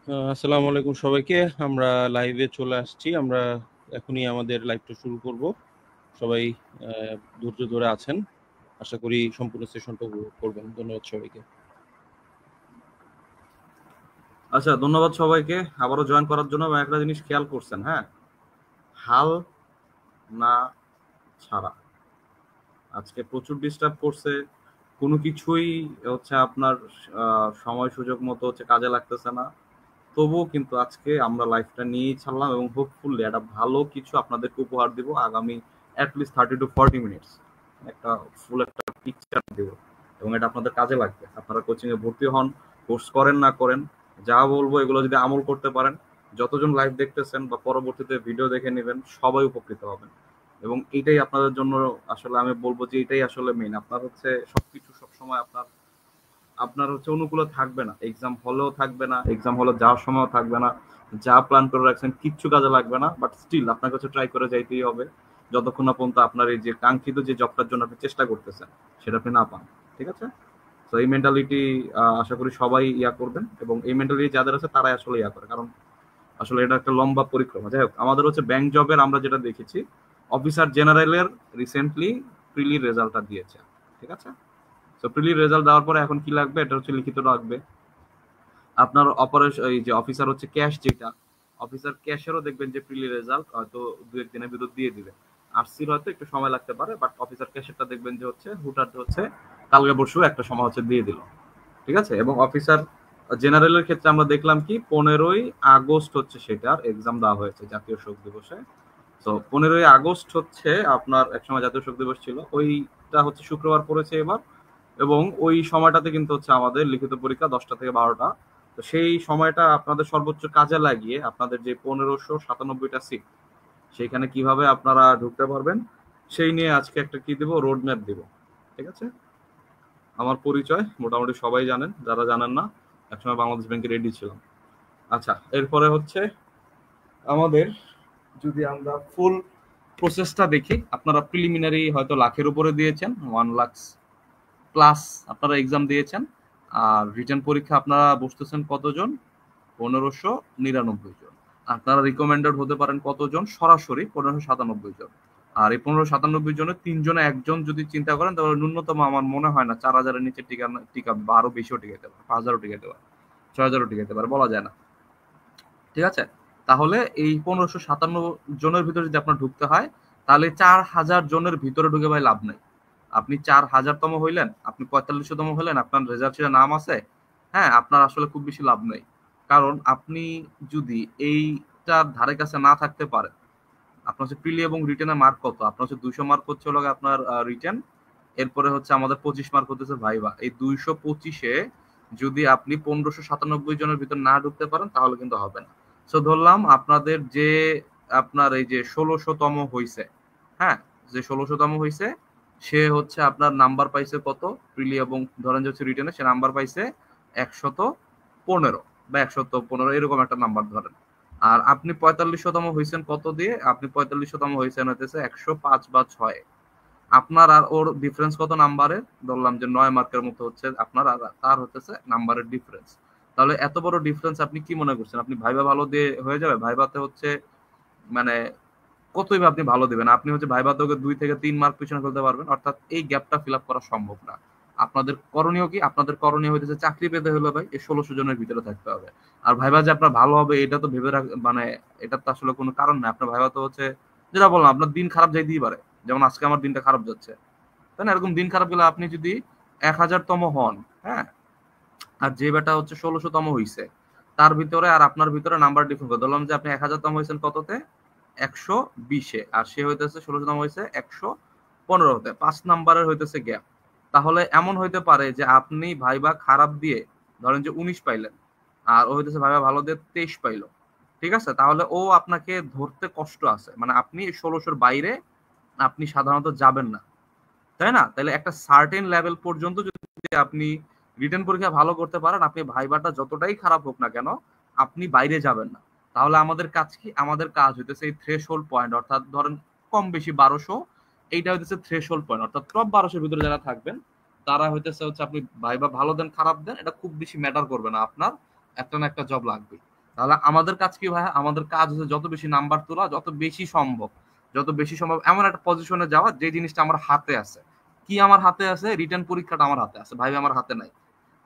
আসসালামু আলাইকুম সবাইকে। আমরা লাইভে চলে আসছি। আমরা এখনই আমাদের লাইভটা শুরু করব। সবাই ধৈর্য ধরে আছেন। আশা করি সম্পূর্ণ সেশনটা উপভোগ করবেন। ধন্যবাদ সবাইকে। আচ্ছা, ধন্যবাদ সবাইকে আবারও জয়েন করার জন্য। এবং একটা জিনিস খেয়াল করছেন, হ্যাঁ, হাল না ছাড়া আজকে প্রচুর ডিস্টার্ব করছে। কোনো কিছুই হচ্ছে আপনার সময় সুযোগ মতো হচ্ছে কাজে লাগতেছে না। তবুও কিন্তু আজকে আমরা লাইফটা নিয়েই ছাড়লাম এবং হোপফুলি একটা ভালো কিছু আপনাদেরকে উপহার দিব আগামী অ্যাটলিস্ট 30 to 40 মিনিটস। একটা ফুল একটা পিকচার দেব এবং এটা আপনাদের কাজে লাগবে। আপনারা কোচিং এ ভর্তি হন, কোর্স করেন না করেন, যা বলবো এগুলো যদি আমল করতে পারেন, যতজন লাইভ দেখতেছেন বা পরবর্তীতে ভিডিও দেখে নেবেন, সবাই উপকৃত হবেন। এবং এটাই আপনাদের জন্য আসলে আমি বলবো যে এটাই আসলে মেইন। আপনার হচ্ছে সবকিছু সবসময় আপনার আপনার হচ্ছে অনুকূলে থাকবে না, এক্সাম হলেও থাকবে না, এক্সাম হলে যাওয়ার সময়ও থাকবে না, যা প্ল্যান করে রাখছেন কিচ্ছু কাজে লাগবে না। বাট স্টিল আপনার কাছে ট্রাই করে যাইতেই হবে যতক্ষণ না পর্যন্ত আপনার এই যে কাঙ্ক্ষিত যে জবটার জন্য আপনি চেষ্টা করতেছেন সেটা আপনি না পান। ঠিক আছে? তো এই মেন্টালিটি আশা করি সবাই ইয়া করবেন এবং এই মেন্টালিটি যাদের আছে তারাই আসলে ইয়া করে, কারণ আসলে এটা একটা লম্বা পরিক্রমা। যাই হোক, আমাদের হচ্ছে ব্যাংক জবের আমরা যেটা দেখেছি, অফিসার জেনারেলের রিসেন্টলি প্রিলির রেজাল্টটা দিয়েছে। ঠিক আছে? তো প্রিলির রেজাল্ট দেওয়ার পরে এখন কি লাগবে, এটা হচ্ছে লিখিত লাগবে। আপনার অপারেশন এই যে অফিসার হচ্ছে ক্যাশ, যেটা অফিসার ক্যাশেরও দেখবেন যে প্রিলি রেজাল্ট হয়তো দু একদিনের ভিতর দিয়ে দিবে। আরসির হয়তো একটু সময় লাগতে পারে, বাট অফিসার ক্যাশেরটা দেখবেন যে হচ্ছে হুটার হচ্ছে কালকে পরশু একটা সময় হচ্ছে দিয়ে দিল। ঠিক আছে? এবং অফিসার জেনারেলের ক্ষেত্রে আমরা দেখলাম কি 15ই আগস্ট হচ্ছে সেটার এক্সাম দেওয়া হয়েছে জাতীয় শোক দিবসে। তো 15ই আগস্ট হচ্ছে আপনার একসময় জাতীয় শোক দিবস ছিল, ওইটা হচ্ছে শুক্রবার পড়েছে এবার। এবং ওই সময়টাতে কিন্তু হচ্ছে আমাদের লিখিত পরীক্ষা 10টা থেকে 12টা। তো সেই সময়টা আপনাদের সর্বোচ্চ কাজে লাগিয়ে আপনাদের যে 1597টা সিট সেইখানে কিভাবে আপনারা ঢুকতে পারবেন সেই নিয়ে আজকে একটা কি দিব, রোড ম্যাপ দিব। ঠিক আছে? আমার পরিচয় মোটামুটি সবাই জানেন, যারা জানেন না একসময় বাংলাদেশ ব্যাংকে রেডি ছিলাম। আচ্ছা, এরপরে হচ্ছে আমাদের যদি আমরা ফুল প্রসেসটা দেখি, আপনারা প্রিলিমিনারি হয়তো লাখের উপরে দিয়েছেন, 1 লাখ প্লাস আপনারা এক্সাম দিয়েছেন। আর রিটেন পরীক্ষা আপনারা বসতেছেন কতজন? 1599 জন। আপনারা রিকমেন্ডেড হতে পারেন কতজন? সরাসরি 1597 জন। আর এই 1597 জনের 3 জনে একজন যদি চিন্তা করেন তাহলে ন্যূনতম আমার মনে হয় না 4000-এর নিচে টিকাবে, বা আরো বেশিও টিকাইতে পারে, 5000ও টিকাইতে পারে, 6000ও টিকাইতে পারে, বলা যায় না। ঠিক আছে? তাহলে এই 1557 জনের ভিতরে যদি আপনার ঢুকতে হয়, তাহলে 4000 জনের ভিতরে ঢুকে ভাই লাভ নাই। আপনি 4000তম হইলেন, আপনি 4500তম হইলেন, আপনার রেজাল্ট শিটে নাম আছে, হ্যাঁ, আপনার আসলে খুব বেশি লাভ নেই। কারণ আপনি যদি এইটার ধারে কাছে না থাকতে পারেন, আপনার হচ্ছে প্রিলি এবং রিটেনের মার্ক কত? আপনার হচ্ছে 200 মার্ক হচ্ছে হলো আপনার রিটেন, এরপরে হচ্ছে আমাদের 25 মার্ক হতেছে ভাইবা। এই 225-এ যদি আপনি 1597 জনের ভিতর না ঢুকতে পারেন তাহলে কিন্তু হবে না। সো ধরলাম আপনাদের যে আপনার এই যে 1600তম হইছে, হ্যাঁ, যে 1600তম হইছে সে হচ্ছে আপনার নাম্বার পাইছে কত? প্রিলি এবং ধরেন যে হচ্ছে রিটেনে সে নাম্বার পাইছে 115 বা 115 এরকম একটা নাম্বার ধরেন। আর আপনি 4500তম হইছেন কত দিয়ে? আপনি 4500তম হইছেন হইতেছে 105 বা 6। আপনার আর ওর ডিফারেন্স কত নাম্বারের? ধরলাম যে 9 মার্কের মতো হচ্ছে আপনার আর তার হতেছে নাম্বারের ডিফারেন্স। তাহলে এত বড় ডিফারেন্স আপনি কি মনে করছেন আপনি ভাইবা ভালো দিয়ে হয়ে যাবে? ভাইবাতে হচ্ছে মানে কতই বা আপনি ভালো দিবেন? আপনি হচ্ছে ভাইবাতে ওকে 2 থেকে 3 মার্ক পিছনে ফেলতে পারবেন। অর্থাৎ এই গ্যাপটা ফিল আপ করা সম্ভব না। আপনাদের করণীয় কি? আপনাদের করণীয় হইতেছে চাকরি পেতে হলে ভাই এই 1600 জনের ভিতরে থাকতে হবে। আর ভাইবা যে আপনার ভালো হবে এটা তো ভেবে মানে এটা তো আসলে কোনো কারণ না। আপনার ভাইবা তো হচ্ছে যেটা বললাম, আপনার দিন খারাপ যাইতেই পারে। যেমন আজকে আমার দিনটা খারাপ যাচ্ছে। তাই না? এরকম দিন খারাপ গেলে আপনি যদি 1000তম হন, হ্যাঁ, আর যে বেটা হচ্ছে 1600তম হইছে তার ভিতরে আর আপনার ভিতরে নাম্বার ডিফারেন্স, ধরলাম যে আপনি 1000তম হয়েছেন কততে? 120-এ, আর সে হইতেছে 1600তম হয়েছে 115-তে, 5 নাম্বারের হইতেছে গ্যাপ। তাহলে এমন হইতে পারে যে আপনি ভাইবা খারাপ দিয়ে ধরেন যে 19 পাইলেন, আর ও হইতেছে ভাইবা ভালো দিয়ে 23 পাইলো। ঠিক আছে? তাহলে ও আপনাকে ধরতে কষ্ট আছে, মানে আপনি 1600-র বাইরে আপনি সাধারণত যাবেন না। তাই না? তাহলে একটা সার্টেন লেভেল পর্যন্ত যদি আপনি রিটেন পরীক্ষা ভালো করতে পারেন, আপনি ভাইবাটা যতটাই খারাপ হোক না কেন, আপনি বাইরে যাবেন না। তাহলে আমাদের কাজ কি? আমাদের কাজ হইতেছে এই থ্রেশহোল্ড পয়েন্ট, অর্থাৎ ধরেন কম বেশি 1200, এইটা হইতেছে থ্রেশহোল্ড পয়েন্ট, অর্থাৎ টপ 1200-র ভিতরে যারা থাকবেন তারা হইতেছে হচ্ছে আপনি ভাইবা ভালো দেন খারাপ দেন এটা খুব বেশি ম্যাটার করবে না, আপনার একটা না একটা জব লাগবে। তাহলে আমাদের কাজ কি ভাই? আমাদের কাজ হচ্ছে যত বেশি নাম্বার তোলা, যত বেশি সম্ভব এমন একটা পজিশনে যাওয়া যে জিনিসটা আমার হাতে আছে। কি আমার হাতে আছে? রিটার্ন পরীক্ষাটা আমার হাতে আছে, ভাইবা আমার হাতে নাই।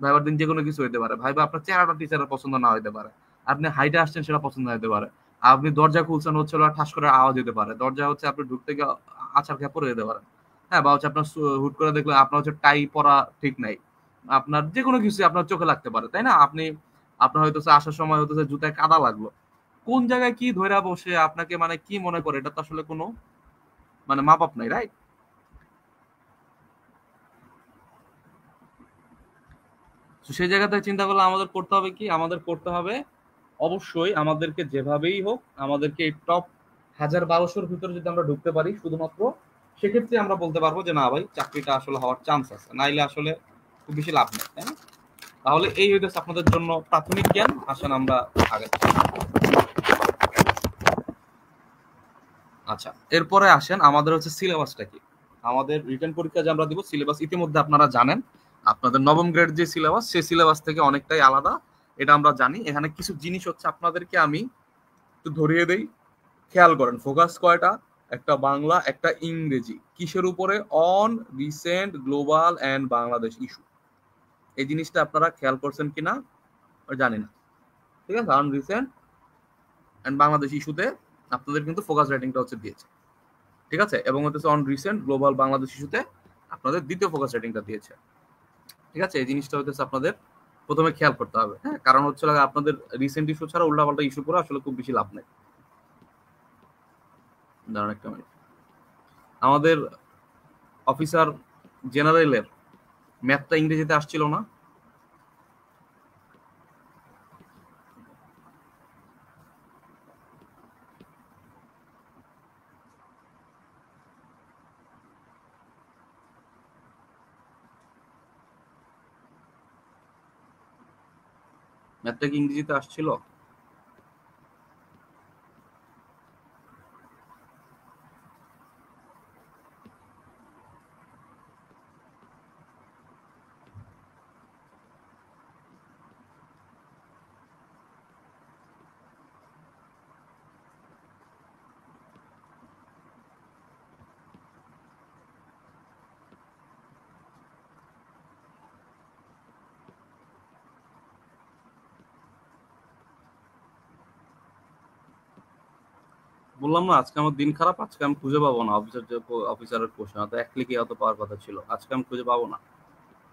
ভাইবার দিন যে কোনো কিছু হইতে পারে, ভাইবা আপনার চেহারাটা টিচারের পছন্দ না হইতে পারে, আপনি হাইটে আসছেন সেটা পছন্দ হইতে পারে, আপনি দরজা খুলছেন হচ্ছে ঠাস করে আওয়াজ হতে পারে, দরজা হচ্ছে আপনি ঢুকতে গিয়ে আছাড় খেয়ে পড়ে যেতে পারেন। হ্যাঁ, বা হচ্ছে আপনার হুট করে দেখলে আপনার হচ্ছে টাই পরা ঠিক নাই, আপনার যে কোনো কিছু আপনার চোখে লাগতে পারে, তাই না? আপনার হয়তো আসার সময় হয়তো জুতায় কাদা লাগলো, কোন জায়গায় কি ধইরা বসে আপনাকে মানে কি মনে করে এটা তো আসলে কোনো মানে মাপ নাই, রাইট? তো সেই জায়গা থেকে চিন্তা করলে আমাদের করতে হবে কি? আমাদের করতে হবে অবশ্যই আমাদেরকে যেভাবেই হোক আমাদেরকে এই টপ 1000-1200-র ভিতরে যদি আমরা ঢুকতে পারি শুধুমাত্র, সেক্ষেত্রে আমরা বলতে পারবো যে না ভাই চাকরিটা আসলে হওয়ার চান্স আছে, নাইলে আসলে খুব বেশি লাভ নেই, তাই না? তাহলে এই হইতেছে আপনাদের জন্য প্রাথমিক জ্ঞান। আসেন আমরা আগে। আচ্ছা, এরপরে আসেন আমাদের হচ্ছে সিলেবাসটা কি। আমাদের রিটেন পরীক্ষা যে আমরা দিব সিলেবাস ইতিমধ্যে আপনারা জানেন, আপনাদের নবম গ্রেড যে সিলেবাস সেই সিলেবাস থেকে অনেকটাই আলাদা, এটা আমরা জানি। এখানে কিছু জিনিস হচ্ছে আপনাদেরকে আমি একটু ধরিয়ে দেই, খেয়াল করেন। ফোকাস কয়টা? একটা বাংলা, একটা ইংরেজি। কিসের উপরে? On recent global and Bangladesh issue. এই জিনিসটা আপনারা খেয়াল করছেন কিনা জানি না, ঠিক আছে? অন রিসেন্ট অ্যান্ড বাংলাদেশ ইস্যুতে আপনাদের কিন্তু ফোকাস রাইটিংটা হচ্ছে দিয়েছে, ঠিক আছে? এবং হচ্ছে অন রিসেন্ট গ্লোবাল বাংলাদেশ ইস্যুতে আপনাদের দ্বিতীয় ফোকাস রেটিংটা দিয়েছে, ঠিক আছে? এই জিনিসটা হচ্ছে আপনাদের প্রথমে খেয়াল করতে হবে, হ্যাঁ? কারণ হচ্ছে আপনাদের রিসেন্ট ইস্যু ছাড়া উল্টাপাল্টা ইস্যু করে আসলে খুব বেশি লাভ নেই। দাঁড়ান একটা মিনিট। আমাদের অফিসার জেনারেলের ম্যাথটা ইংরেজিতে আসছিল না? ম্যাথটা কি ইংরেজিতে আসছিল? বললাম না আজকে আমার দিন খারাপ, আজকে আমি খুঁজে পাবো না অফিসারের কোশ্চেন, তো এক ক্লিকে এত পাওয়ার কথা ছিল, আজকে আমি খুঁজে পাবো না,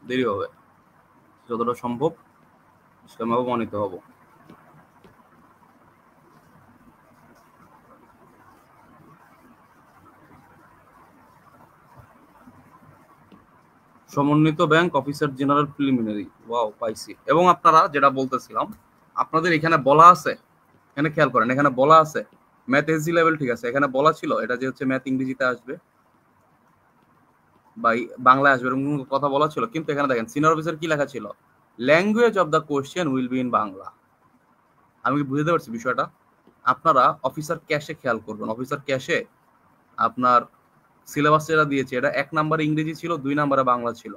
দেরি হবে। যতটা সম্ভব আজকে আমি অপমানিত হব। সমন্বিত bank officer general preliminary, wow, পাইছি। এবং আপনারা যেটা বলতেছিলাম, আপনাদের এখানে বলা আছে, এখানে খেয়াল করেন, এখানে বলা আছে ম্যাথ এসজি লেভেল, ঠিক আছে? এখানে বলা ছিল এটা যে হচ্ছে ম্যাথ ইংরেজিতে আসবে বা বাংলায় আসবে, এরকম কথা বলা ছিল, কিন্তু এখানে দেখেন সিনিয়র অফিসার কি লেখা ছিল? Language of the question will be in Bangla. আমি কি বুঝতে পারছি বিষয়টা? আপনারা অফিসার ক্যাশে খেয়াল করবেন, অফিসার ক্যাশে আপনার সিলেবাস যেটা দিয়েছে এটা 1 নম্বরে ইংরেজি ছিল, 2 নম্বরে বাংলা ছিল।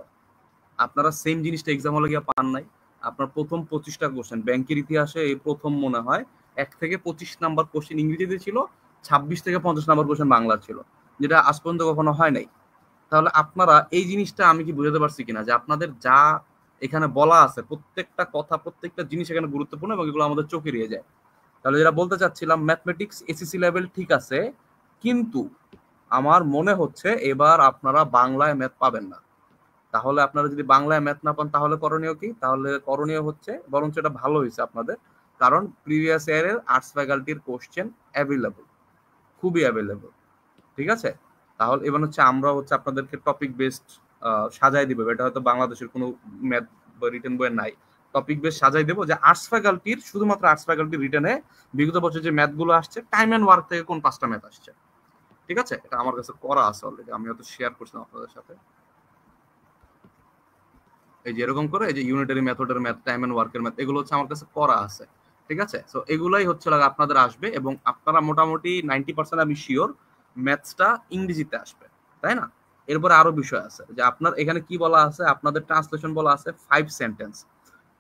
আপনারা সেম জিনিসটা এক্সাম হলে গিয়ে পান নাই। আপনার প্রথম 25টা কোশ্চেন ব্যাংকের ইতিহাসে এই প্রথম মনে হয় 1 থেকে 25 নাম্বার কোশ্চেন ইংরেজিতে ছিল, 26 থেকে 50 নাম্বার কোশ্চেন বাংলা ছিল, যেটা আজ পর্যন্ত কখনো হয় নাই। তাহলে আপনারা এই জিনিসটা আমি কি বুঝাতে পারছি কিনা যে আপনাদের যা এখানে বলা আছে প্রত্যেকটা কথা, প্রত্যেকটা জিনিস এখানে গুরুত্বপূর্ণ এবং এগুলো আমাদের চোখে এড়িয়ে যায়। তাহলে যেটা বলতে চাচ্ছিলাম, ম্যাথমেটিক্স এসএসসি লেভেল ঠিক আছে, কিন্তু আমার মনে হচ্ছে এবার আপনারা বাংলায় ম্যাথ পাবেন না। তাহলে আপনারা যদি বাংলায় ম্যাথ না পান তাহলে করণীয় কি? তাহলে করণীয় হচ্ছে, বরঞ্চ এটা ভালো হয়েছে আপনাদের, কারণ প্রিভিয়াস ইয়ারের আর্টস ফ্যাকাল্টির কোশ্চেন অ্যাভেলেবল, খুবই অ্যাভেলেবল, ঠিক আছে? তাহলে এবার হচ্ছে আমরা হচ্ছে আপনাদেরকে টপিক বেসড সাজাই দিব, এটা হয়তো বাংলাদেশের কোনো ম্যাথ বা রিটেন বইয়ে নাই। টপিক বেস সাজাই দেবো যে আর্টস ফ্যাকাল্টির, শুধুমাত্র আর্টস ফ্যাকাল্টির রিটেনে বিগত বছর যে ম্যাথগুলো আসছে টাইম অ্যান্ড ওয়ার্ক থেকে কোন 5টা ম্যাথ আসছে, ঠিক আছে? এটা আমার কাছে করা আছে অলরেডি, আমি হয়তো শেয়ার করছিলাম আপনাদের সাথে। এই যে এরকম করে এই যে ইউনিটারি মেথডের ম্যাথ, টাইম এন্ড ওয়ার্কের ম্যাথ, এগুলো হচ্ছে আমার কাছে করা আছে, ঠিক আছে? সো এগুলাই হচ্ছে আপনাদের আসবে এবং আপনারা মোটামুটি 90% আমি শিওর ম্যাথসটা ইংরেজিতে আসবে, তাই না? এরপরে আরো বিষয় আছে যে আপনার এখানে কি বলা আছে, আপনাদের ট্রান্সলেশন বলা আছে 5 সেন্টেন্স,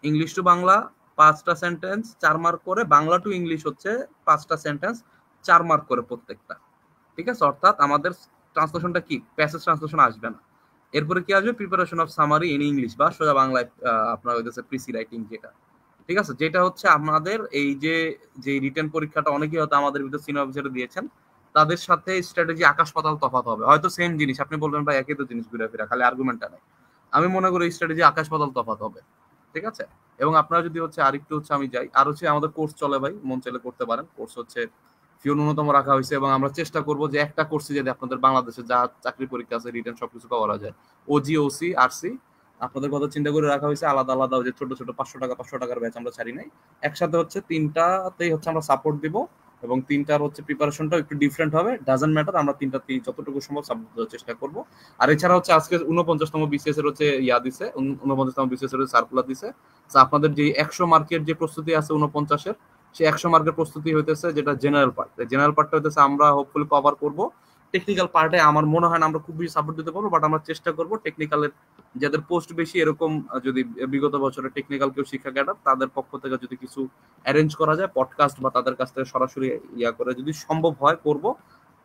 ইংলিশ টু বাংলা, 5টা সেন্টেন্স 4 মার্ক করে, বাংলা টু ইংলিশ হচ্ছে 5টা সেন্টেন্স 4 মার্ক করে প্রত্যেকটা। ঠিক আছে, অর্থাৎ আমাদের ট্রান্সলেশনটা কি, প্যাসেজ ট্রান্সলেশন আসবে না। এরপরে কি আসবে, preparation of summary in English, বা সোজা বাংলায় আপনার হইতেছে প্রিসি রাইটিং যেটা। ঠিক আছে, যেটা হচ্ছে আমাদের এই যে যে রিটেন পরীক্ষাটা অনেকেই হয়তো আমাদের ভিতরে সিনিয়র অফিসারে দিয়েছেন, তাদের সাথে স্ট্র্যাটেজি আকাশ পাতাল তফাৎ হবে। হয়তো সেম জিনিস, আপনি বলবেন ভাই একই তো জিনিস ঘুরে ফিরা, খালি আর্গুমেন্টটা নেই। আমি মনে করি স্ট্র্যাটেজি আকাশ পাতাল তফাৎ হবে। ঠিক আছে, এবং আপনারা যদি হচ্ছে আরেকটু হচ্ছে আমি যাই, আর হচ্ছে আমাদের কোর্স চলে ভাই, মন চাইলে করতে পারেন। কোর্স হচ্ছে ফিও ন্যূনতম রাখা হয়েছে, এবং আমরা চেষ্টা করবো যে একটা কোর্সে যদি আপনাদের বাংলাদেশে যা চাকরি পরীক্ষা আছে রিটেন সবকিছু করা যায়, ওজি, ওসি, আরসি, আপনাদের কথা চিন্তা করে রাখা হয়েছে আলাদা আলাদা, যে ছোট ছোট 500 টাকার ব্যাচ আমরা ছাড়ি নাই। একসাথে হচ্ছে তিনটাতেই হচ্ছে আমরা সাপোর্ট দিব, এবং তিনটার হচ্ছে প্রিপারেশনটাও একটু ডিফারেন্ট হবে, ডাজন্ট ম্যাটার, আমরা তিনটাতেই যতটুকু সম্ভব সাপোর্ট দেওয়ার চেষ্টা করব। আর এছাড়া হচ্ছে আজকে 49তম বিসিএস এর হচ্ছে দিছে, 49তম বিসিএস এর সার্কুলার দিছে। আপনাদের যে 100 মার্কের যে প্রস্তুতি আছে 49-এর, সেই 100 মার্কের প্রস্তুতি হইতেছে যেটা জেনারেল পার্ট। জেনারেল পার্টটা হইতেছে আমরা হোপফুলি কভার করব। টেকনিক্যাল পার্টে আমার মনে হয় না আমরা খুব বেশি সাপোর্ট দিতে পারবো, বাট আমরা চেষ্টা করব টেকনিক্যালের যাদের পোস্ট বেশি, এরকম যদি বিগত বছরে টেকনিক্যাল কেউ শিক্ষা ক্যাডার, তাদের পক্ষ থেকে যদি কিছু অ্যারেঞ্জ করা যায় পডকাস্ট, বা তাদের কাছ থেকে সরাসরি ইয়া করে যদি সম্ভব হয় করব,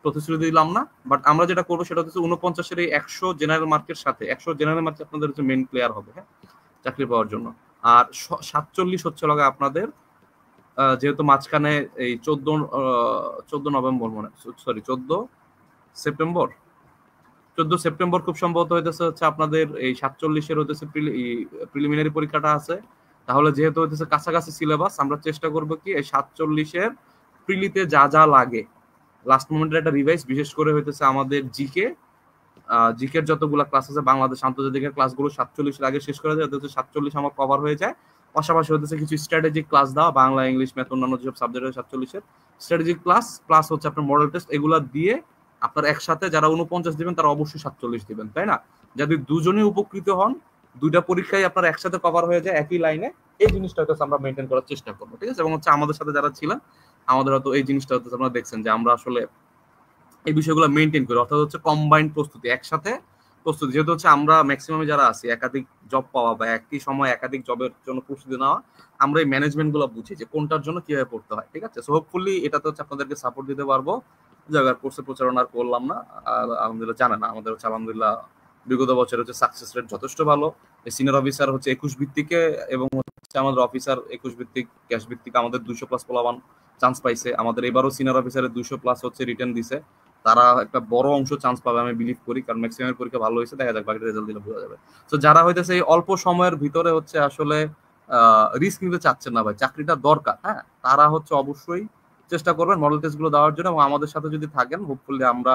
প্রতিশ্রুতি দিলাম না। বাট আমরা যেটা করবো সেটা হচ্ছে 49-এর এই 100 জেনারেল মার্কের সাথে 100 জেনারেল মার্কে আপনাদের হচ্ছে মেইন প্লেয়ার হবে, হ্যাঁ, চাকরি পাওয়ার জন্য। আর 47 হচ্ছে লাগে আপনাদের, যেহেতু মাঝখানে এই 14 নভেম্বর মনে, সরি 14 সেপ্টেম্বর, 14 সেপ্টেম্বর খুব সম্ভবত হইতেছে হচ্ছে আপনাদের এই 47-এর হইতেছে প্রিলিমিনারি পরীক্ষাটা আছে। তাহলে যেহেতু হইতেছে কাছাকাছি সিলেবাস, আমরা চেষ্টা করবো কি এই 47-এর প্রিলিতে যা যা লাগে লাস্ট মোমেন্টের একটা রিভাইজ, বিশেষ করে হইতেছে আমাদের জিকের যতগুলো ক্লাস আছে বাংলাদেশ আন্তর্জাতিকের ক্লাসগুলো 47-এর আগে শেষ করে যায়, যাতে 47 আমার কভার হয়ে যায়। পাশাপাশি হতেছে কিছু স্ট্র্যাটেজিক ক্লাস দেওয়া, বাংলা, ইংলিশ, ম্যাথ, অন্যান্য যেসব সাবজেক্ট 47-এর স্ট্র্যাটেজিক ক্লাস, প্লাস হচ্ছে আপনার মডেল টেস্ট, এগুলা দিয়ে আপনার একসাথে যারা 49 দিবেন তারা অবশ্যই 47 দিবেন, তাই না? যদি দুজনেই উপকৃত হন, দুইটা পরীক্ষায় আপনার একসাথে কভার হয়ে যায় একই লাইনে, এই জিনিসটা হচ্ছে আমরা মেনটেন করার চেষ্টা করবো। ঠিক আছে, এবং হচ্ছে আমাদের সাথে যারা ছিলেন, আমাদের হয়তো এই জিনিসটা হচ্ছে আপনারা দেখছেন যে আমরা আসলে এই বিষয়গুলো মেনটেন করি, অর্থাৎ হচ্ছে কম্বাইন্ড প্রস্তুতি, একসাথে প্রস্তুতি। যেহেতু হচ্ছে আমরা ম্যাক্সিমাম যারা আছি একাধিক জব পাওয়া বা একই সময় একাধিক জবের জন্য প্রস্তুতি নেওয়া, আমরা এই ম্যানেজমেন্ট গুলো বুঝি যে কোনটার জন্য কিভাবে পড়তে হয়। ঠিক আছে, সো হোপফুলি এটাতে হচ্ছে আপনাদেরকে সাপোর্ট দিতে পারবো। জায়গার কোর্সে প্রচারণা করলাম না, আর আলহামদুলিল্লাহ জানে না আমাদের হচ্ছে আলহামদুলিল্লাহ বিগত বছর হচ্ছে সাকসেস রেট যথেষ্ট ভালো। সিনিয়র অফিসার হচ্ছে 21 ভিত্তিকে, এবং হচ্ছে আমাদের অফিসার 21 ভিত্তিক, ক্যাশ ভিত্তিক আমাদের 200+ পোলাবান চান্স পাইছে। আমাদের এবারও সিনিয়র অফিসারের 200+ হচ্ছে রিটার্ন দিছে, তারা একটা বড় অংশ চান্স পাবে আমি বিলিভ করি, কারণ ম্যাক্সিমামের পরীক্ষা ভালো হয়েছে, দেখা যাক বাকি রেজাল্ট দিলে বোঝা যাবে। তো যারা হইতেছে এই অল্প সময়ের ভিতরে হচ্ছে আসলে রিস্ক নিতে চাচ্ছেন না ভাই, চাকরিটা দরকার, হ্যাঁ, তারা হচ্ছে অবশ্যই চেষ্টা করবেন মডেল টেস্ট গুলো দেওয়ার জন্য, এবং আমাদের সাথে যদি থাকেন হোপফুলি আমরা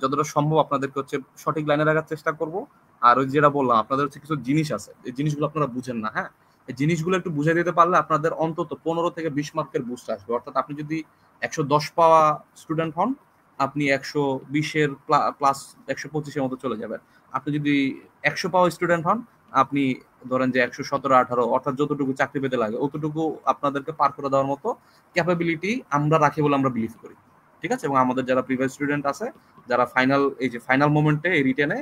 যতটা সম্ভব আপনাদেরকে হচ্ছে সঠিক লাইনে রাখার চেষ্টা করব। আর ওই যেটা বললাম, আপনাদের হচ্ছে কিছু জিনিস আছে, এই জিনিসগুলো আপনারা বুঝেন না, হ্যাঁ, এই জিনিসগুলো একটু বুঝে দিতে পারলে আপনাদের অন্তত 15 থেকে 20 মার্কের বুস্ট আসবে। অর্থাৎ আপনি যদি 110 পাওয়া স্টুডেন্ট হন, আপনি 120-এর প্লাস 125-এর মতো চলে যাবেন। আপনি যদি 100 পাওয়া স্টুডেন্ট হন, আপনি ধরেন যে 117-18, অর্থাৎ যতটুকু চাকরি পেতে লাগে অতটুকু আপনাদেরকে পার করে দেওয়ার মতো ক্যাপাবিলিটি আমরা রাখি বলে আমরা বিলিভ করি। ঠিক আছে, এবং আমাদের যারা প্রিভিয়াস স্টুডেন্ট আছে, যারা ফাইনাল মোমেন্টে এই রিটেনে